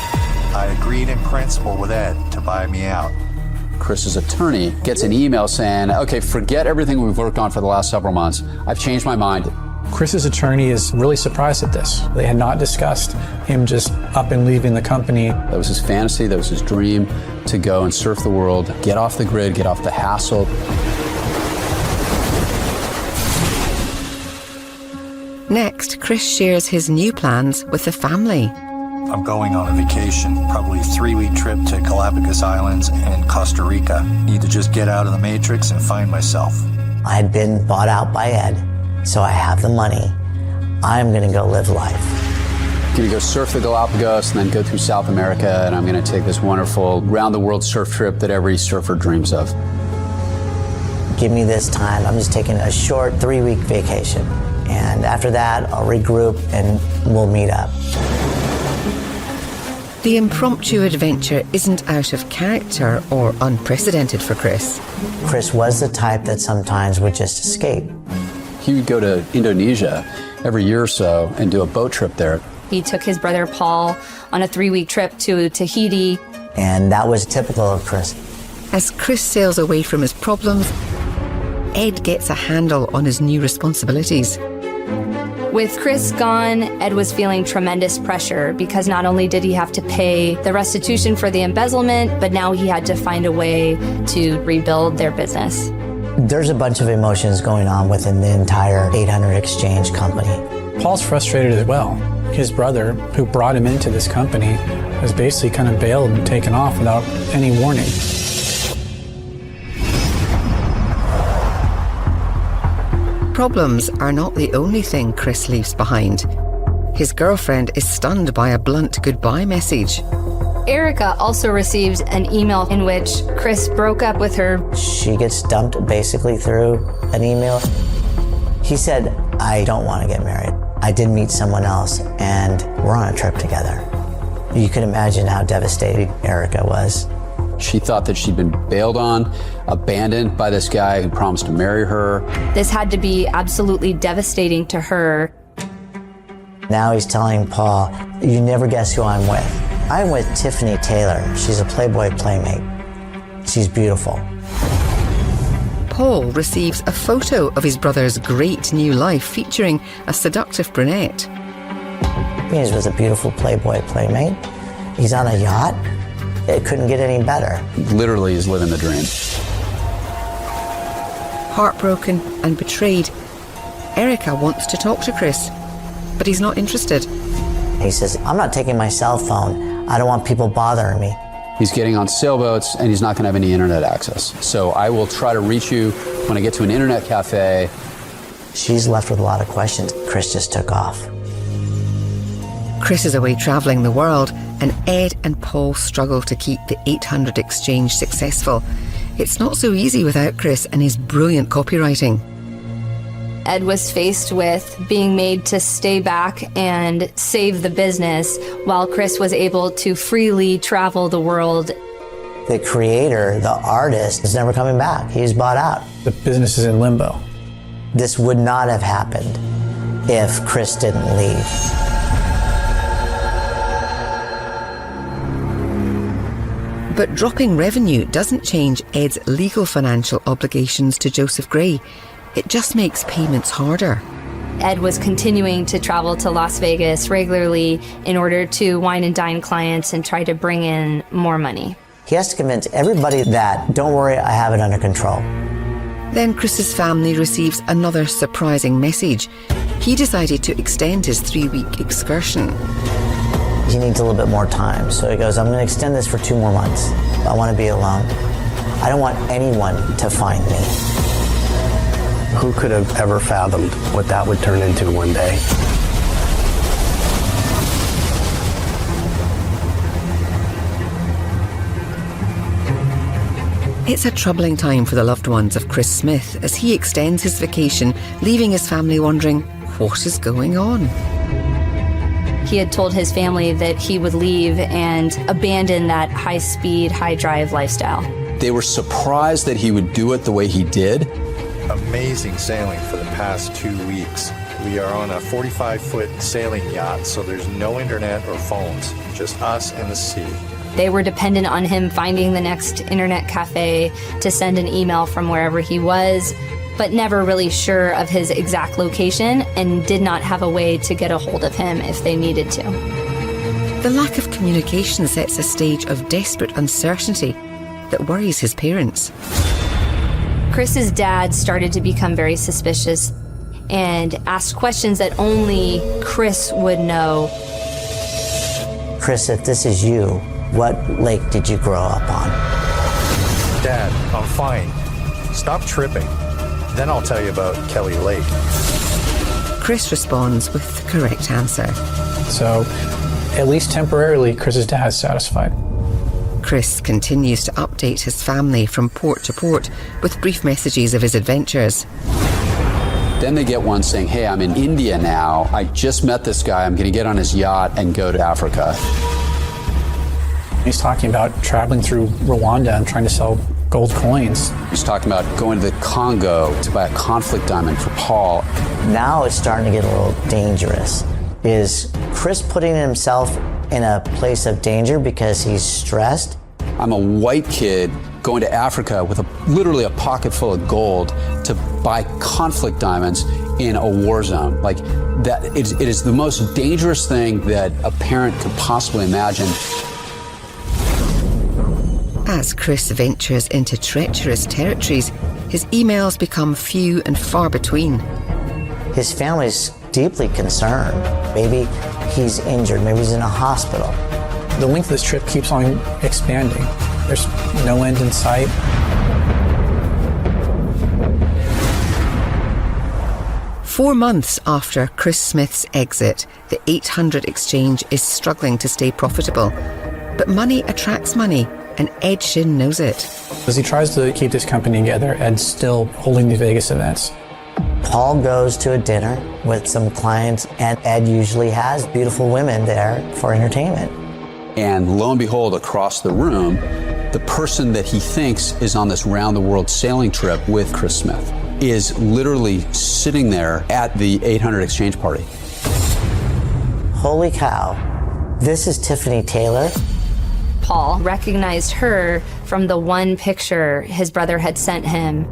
I agreed in principle with Ed to buy me out. Chris's attorney gets an email saying, okay, forget everything we've worked on for the last several months. I've changed my mind. Chris's attorney is really surprised at this. They had not discussed him just up and leaving the company. That was his fantasy, that was his dream, to go and surf the world, get off the grid, get off the hassle. Next, Chris shares his new plans with the family. I'm going on a vacation, probably a 3-week trip to Galapagos Islands and Costa Rica. Need to just get out of the matrix and find myself. I had been bought out by Ed, so I have the money. I'm going to go live life. I'm going to go surf the Galapagos and then go through South America, and I'm going to take this wonderful round-the-world surf trip that every surfer dreams of. Give me this time. I'm just taking a short 3-week vacation. And after that, I'll regroup and we'll meet up. The impromptu adventure isn't out of character or unprecedented for Chris. Chris was the type that sometimes would just escape. He would go to Indonesia every year or so and do a boat trip there. He took his brother Paul on a 3-week trip to Tahiti. And that was typical of Chris. As Chris sails away from his problems, Ed gets a handle on his new responsibilities. With Chris gone, Ed was feeling tremendous pressure because not only did he have to pay the restitution for the embezzlement, but now he had to find a way to rebuild their business. There's a bunch of emotions going on within the entire 800 Exchange company. Paul's frustrated as well. His brother, who brought him into this company, has basically kind of bailed and taken off without any warning. Problems are not the only thing Chris leaves behind. His girlfriend is stunned by a blunt goodbye message. Erica also received an email in which Chris broke up with her. She gets dumped basically through an email. He said, I don't want to get married. I did meet someone else and we're on a trip together. You can imagine how devastated Erica was. She thought that she'd been bailed on, abandoned by this guy who promised to marry her. This had to be absolutely devastating to her. Now he's telling Paul, you never guess who I'm with. I'm with Tiffany Taylor. She's a Playboy playmate. She's beautiful. Paul receives a photo of his brother's great new life featuring a seductive brunette. He's with a beautiful Playboy playmate. He's on a yacht. It couldn't get any better. Literally is living the dream. Heartbroken and betrayed, Erica wants to talk to Chris, but he's not interested. He says, I'm not taking my cell phone. I don't want people bothering me. He's getting on sailboats and he's not going to have any internet access. So I will try to reach you when I get to an internet cafe. She's left with a lot of questions. Chris just took off. Chris is away travelling the world, and Ed and Paul struggle to keep the 800 Exchange successful. It's not so easy without Chris and his brilliant copywriting. Ed was faced with being made to stay back and save the business while Chris was able to freely travel the world. The creator, the artist, is never coming back. He's bought out. The business is in limbo. This would not have happened if Chris didn't leave. But dropping revenue doesn't change Ed's legal financial obligations to Joseph Gray. It just makes payments harder. Ed was continuing to travel to Las Vegas regularly in order to wine and dine clients and try to bring in more money. He has to convince everybody that, don't worry, I have it under control. Then Chris's family receives another surprising message. He decided to extend his 3-week excursion. He needs a little bit more time, so he goes, I'm going to extend this for 2 more months. I want to be alone. I don't want anyone to find me. Who could have ever fathomed what that would turn into one day? It's a troubling time for the loved ones of Chris Smith as he extends his vacation, leaving his family wondering, what is going on? He had told his family that he would leave and abandon that high-speed, high-drive lifestyle. They were surprised that he would do it the way he did. Amazing sailing for the past 2 weeks. We are on a 45-foot sailing yacht, so there's no internet or phones, just us and the sea. They were dependent on him finding the next internet cafe to send an email from wherever he was, but never really sure of his exact location and did not have a way to get a hold of him if they needed to. The lack of communication sets a stage of desperate uncertainty that worries his parents. Chris's dad started to become very suspicious and asked questions that only Chris would know. Chris, if this is you, what lake did you grow up on? Dad, I'm fine. Stop tripping. Then I'll tell you about Kelly Lake. Chris responds with the correct answer. So, at least temporarily, Chris's dad is satisfied. Chris continues to update his family from port to port with brief messages of his adventures. Then they get one saying, hey, I'm in India now. I just met this guy. I'm going to get on his yacht and go to Africa. He's talking about traveling through Rwanda and trying to sell gold coins. He's talking about going to the Congo to buy a conflict diamond for Paul. Now it's starting to get a little dangerous. Is Chris putting himself in a place of danger because he's stressed? I'm a white kid going to Africa with literally a pocket full of gold to buy conflict diamonds in a war zone. Like that, it is the most dangerous thing that a parent could possibly imagine. As Chris ventures into treacherous territories, his emails become few and far between. His family's deeply concerned. Maybe he's injured, maybe he's in a hospital. The length of this trip keeps on expanding. There's no end in sight. Four months after Chris Smith's exit, the 800 exchange is struggling to stay profitable. But money attracts money, and Ed Shin knows it. As he tries to keep this company together, Ed's still holding the Vegas events. Paul goes to a dinner with some clients, and Ed usually has beautiful women there for entertainment. And lo and behold, across the room, the person that he thinks is on this round-the-world sailing trip with Chris Smith is literally sitting there at the 800 exchange party. Holy cow, this is Tiffany Taylor. Paul recognized her from the one picture his brother had sent him.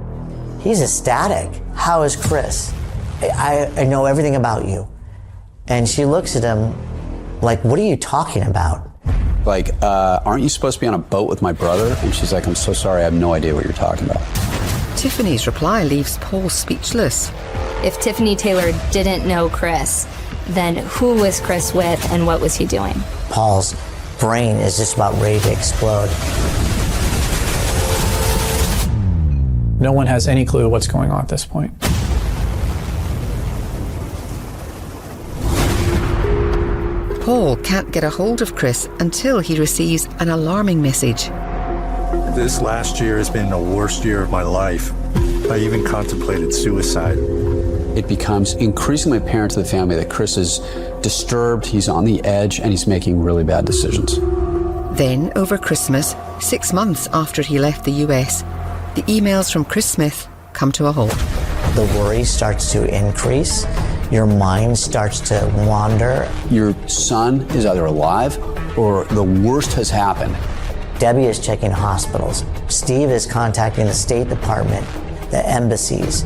He's ecstatic. How is Chris? I know everything about you. And she looks at him like, what are you talking about? Like, aren't you supposed to be on a boat with my brother? And she's like, I'm so sorry, I have no idea what you're talking about. Tiffany's reply leaves Paul speechless. If Tiffany Taylor didn't know Chris, then who was Chris with and what was he doing? Paul's brain is just about ready to explode. No one has any clue what's going on at this point. Paul can't get a hold of Chris until he receives an alarming message. This last year has been the worst year of my life. I even contemplated suicide. It becomes increasingly apparent to the family that Chris is disturbed, he's on the edge, and he's making really bad decisions. Then, over Christmas, 6 months after he left the US, the emails from Chris Smith come to a halt. The worry starts to increase. Your mind starts to wander. Your son is either alive or the worst has happened. Debbie is checking hospitals. Steve is contacting the State Department, the embassies.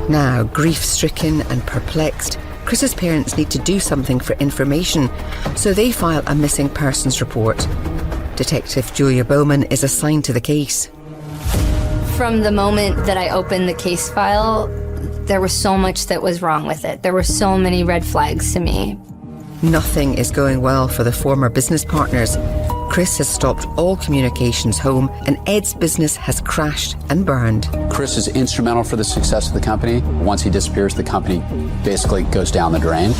Now, grief-stricken and perplexed, Chris's parents need to do something for information, so they file a missing persons report. Detective Julia Bowman is assigned to the case. From the moment that I opened the case file, there was so much that was wrong with it. There were so many red flags to me. Nothing is going well for the former business partners. Chris has stopped all communications home, and Ed's business has crashed and burned. Chris is instrumental for the success of the company. Once he disappears, the company basically goes down the drain.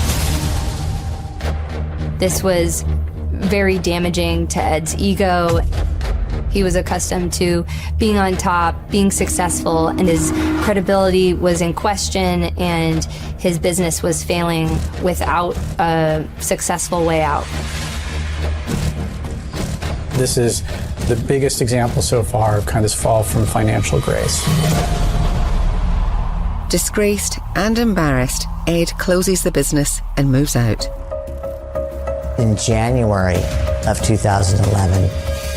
This was very damaging to Ed's ego. He was accustomed to being on top, being successful, and his credibility was in question, and his business was failing without a successful way out. This is the biggest example so far of kind of this fall from financial grace. Disgraced and embarrassed, Ed closes the business and moves out. In January of 2011,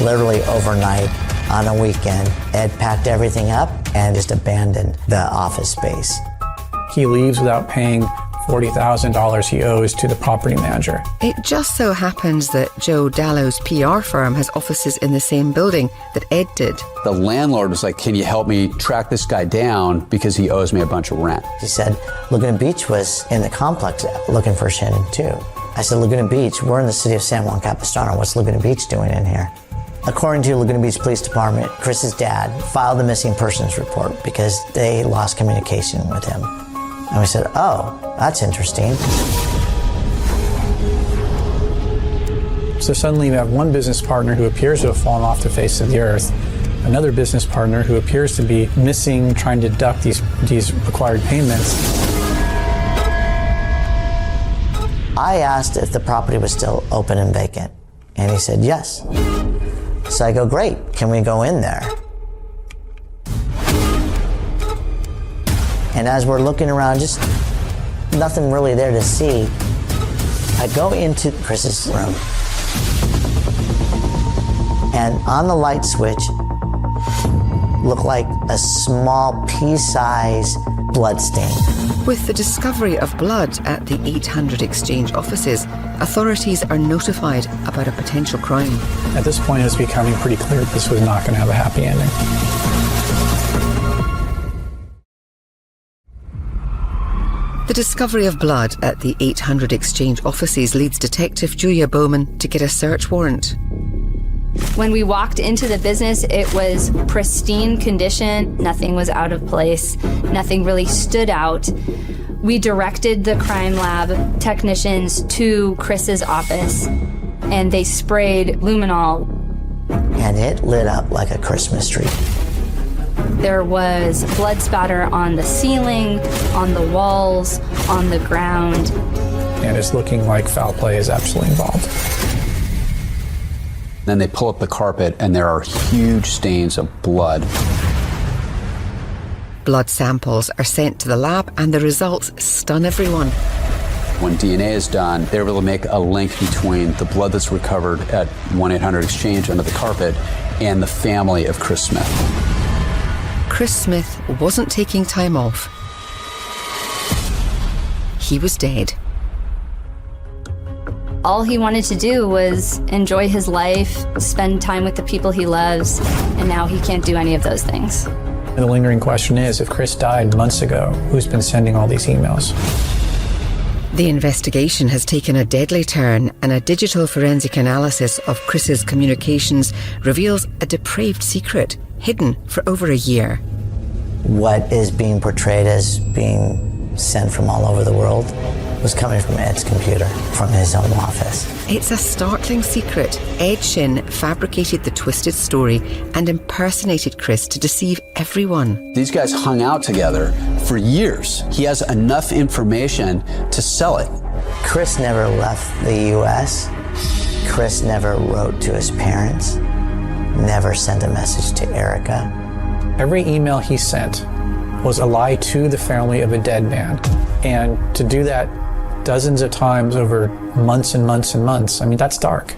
literally overnight, on a weekend, Ed packed everything up and just abandoned the office space. He leaves without paying $40,000 he owes to the property manager. It just so happens that Joe Dallow's PR firm has offices in the same building that Ed did. The landlord was like, can you help me track this guy down because he owes me a bunch of rent? He said, Laguna Beach was in the complex looking for Shannon too. I said, Laguna Beach, we're in the city of San Juan Capistrano. What's Laguna Beach doing in here? According to Laguna Beach Police Department, Chris's dad filed the missing persons report because they lost communication with him. And we said, oh, that's interesting. So suddenly you have one business partner who appears to have fallen off the face of the earth, another business partner who appears to be missing, trying to deduct these required payments. I asked if the property was still open and vacant, and he said yes. So I go, great, can we go in there? And as we're looking around, just nothing really there to see, I go into Chris's room. And on the light switch looked like a small pea-sized blood stain. With the discovery of blood at the 800 Exchange offices, authorities are notified about a potential crime. At this point, it's becoming pretty clear that this was not going to have a happy ending. The discovery of blood at the 800 Exchange offices leads Detective Julia Bowman to get a search warrant. When we walked into the business, it was pristine condition. Nothing was out of place. Nothing really stood out. We directed the crime lab technicians to Chris's office, and they sprayed luminol. And it lit up like a Christmas tree. There was blood spatter on the ceiling, on the walls, on the ground. And it's looking like foul play is absolutely involved. Then they pull up the carpet and there are huge stains of blood. Blood samples are sent to the lab and the results stun everyone. When DNA is done, they're able to make a link between the blood that's recovered at 1-800-EXCHANGE under the carpet and the family of Chris Smith. Chris Smith wasn't taking time off. He was dead. All he wanted to do was enjoy his life, spend time with the people he loves, and now he can't do any of those things. And the lingering question is, if Chris died months ago, who's been sending all these emails? The investigation has taken a deadly turn, and a digital forensic analysis of Chris's communications reveals a depraved secret hidden for over a year. What is being portrayed as being sent from all over the world was coming from Ed's computer, from his own office. It's a startling secret. Ed Shin fabricated the twisted story and impersonated Chris to deceive everyone. These guys hung out together for years. He has enough information to sell it. Chris never left the U.S. Chris never wrote to his parents, never sent a message to Erica. Every email he sent was a lie to the family of a dead man. And to do that dozens of times over months and months and months, I mean, that's dark.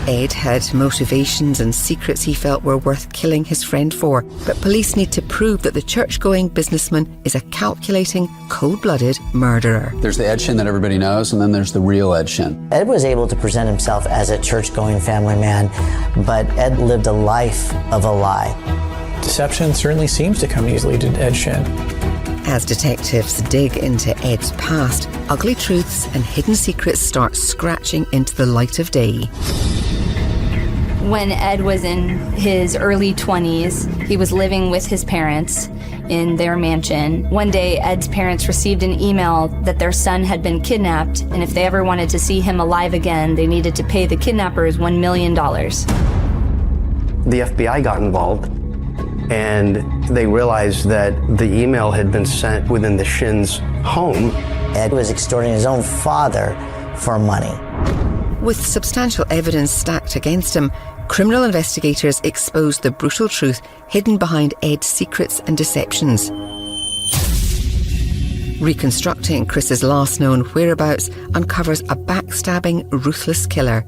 Ed had motivations and secrets he felt were worth killing his friend for, but police need to prove that the church-going businessman is a calculating, cold-blooded murderer. There's the Ed Shin that everybody knows, and then there's the real Ed Shin. Ed was able to present himself as a church-going family man, but Ed lived a life of a lie. Deception certainly seems to come easily to Ed Shin. As detectives dig into Ed's past, ugly truths and hidden secrets start scratching into the light of day. When Ed was in his early 20s, he was living with his parents in their mansion. One day, Ed's parents received an email that their son had been kidnapped, and if they ever wanted to see him alive again, they needed to pay the kidnappers $1 million. The FBI got involved, and they realized that the email had been sent within the Shin's home. Ed was extorting his own father for money. With substantial evidence stacked against him, criminal investigators exposed the brutal truth hidden behind Ed's secrets and deceptions. Reconstructing Chris's last known whereabouts uncovers a backstabbing, ruthless killer.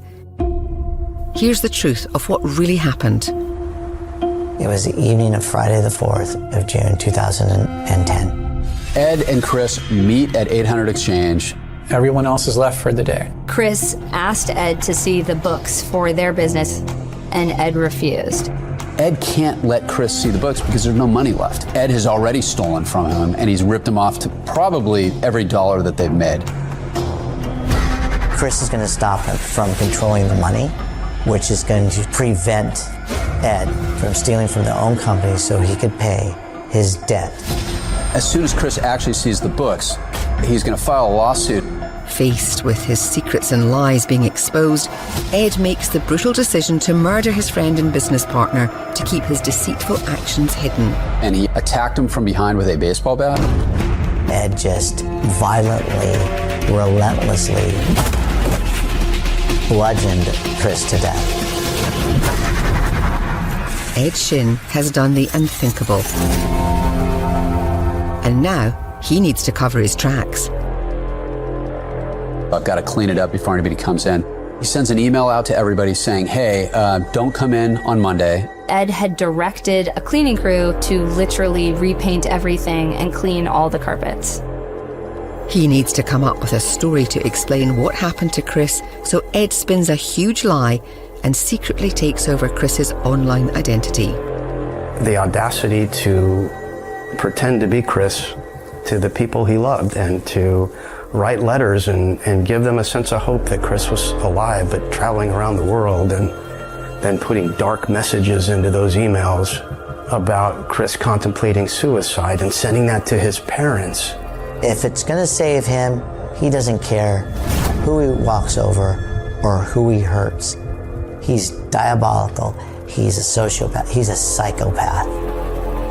Here's the truth of what really happened. It was the evening of Friday the 4th of June 2010. Ed and Chris meet at 800-EXCHANGE. Everyone else is left for the day. Chris asked Ed to see the books for their business, and Ed refused. Ed can't let Chris see the books because there's no money left. Ed has already stolen from him, and he's ripped him off to probably every dollar that they've made. Chris is going to stop him from controlling the money, which is going to prevent Ed from stealing from their own company so he could pay his debt. As soon as Chris actually sees the books, he's going to file a lawsuit. Faced with his secrets and lies being exposed, Ed makes the brutal decision to murder his friend and business partner to keep his deceitful actions hidden. And he attacked him from behind with a baseball bat? Ed just violently, relentlessly bludgeoned Chris to death. Ed Shin has done the unthinkable. and now he needs to cover his tracks. I've got to clean it up before anybody comes in. He sends an email out to everybody saying, hey, don't come in on Monday. Ed had directed a cleaning crew to literally repaint everything and clean all the carpets. He needs to come up with a story to explain what happened to Chris, so Ed spins a huge lie and secretly takes over Chris's online identity. The audacity to pretend to be Chris to the people he loved and to write letters and give them a sense of hope that Chris was alive but traveling around the world, and then putting dark messages into those emails about Chris contemplating suicide and sending that to his parents. If it's going to save him, he doesn't care who he walks over or who he hurts. He's diabolical. He's a sociopath. He's a psychopath.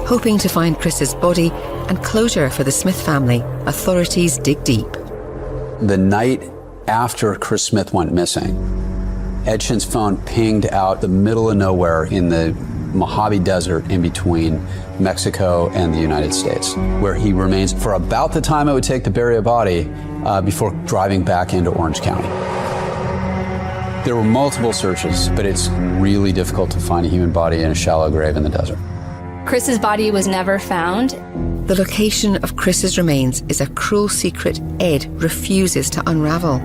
Hoping to find Chris's body and closure for the Smith family, authorities dig deep. The night after Chris Smith went missing, Ed Shin's phone pinged out the middle of nowhere in the Mojave Desert in between Mexico and the United States, where he remains for about the time it would take to bury a body before driving back into Orange County. There were multiple searches, but it's really difficult to find a human body in a shallow grave in the desert. Chris's body was never found. The location of Chris's remains is a cruel secret Ed refuses to unravel.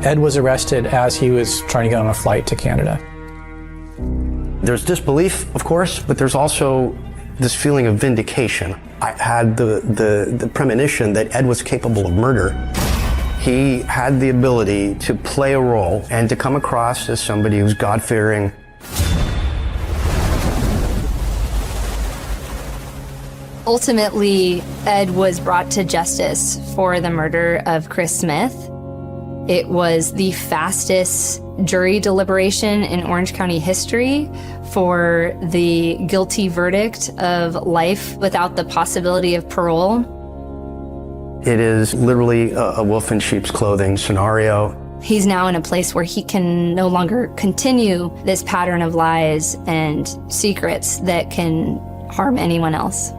Ed was arrested as he was trying to get on a flight to Canada. There's disbelief, of course, but there's also this feeling of vindication. I had the premonition that Ed was capable of murder. He had the ability to play a role and to come across as somebody who's God-fearing. Ultimately, Ed was brought to justice for the murder of Chris Smith. It was the fastest jury deliberation in Orange County history for the guilty verdict of life without the possibility of parole. It is literally a wolf in sheep's clothing scenario. He's now in a place where he can no longer continue this pattern of lies and secrets that can harm anyone else.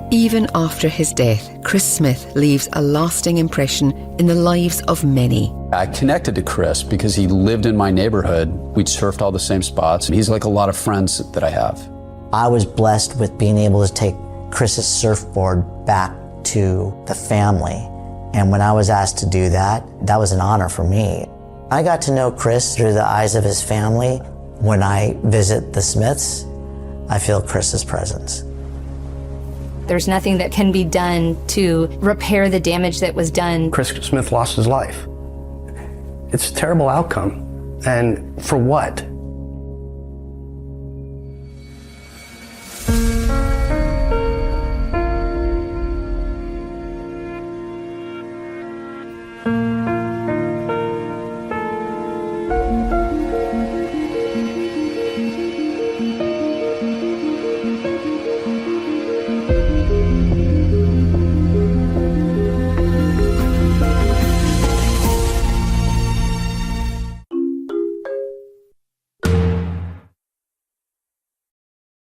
Even after his death, Chris Smith leaves a lasting impression in the lives of many. I connected to Chris because he lived in my neighborhood. We'd surfed all the same spots. He's like a lot of friends that I have. I was blessed with being able to take Chris's surfboard back to the family. And when I was asked to do that, that was an honor for me. I got to know Chris through the eyes of his family. When I visit the Smiths, I feel Chris's presence. There's nothing that can be done to repair the damage that was done. Chris Smith lost his life. It's a terrible outcome. And for what?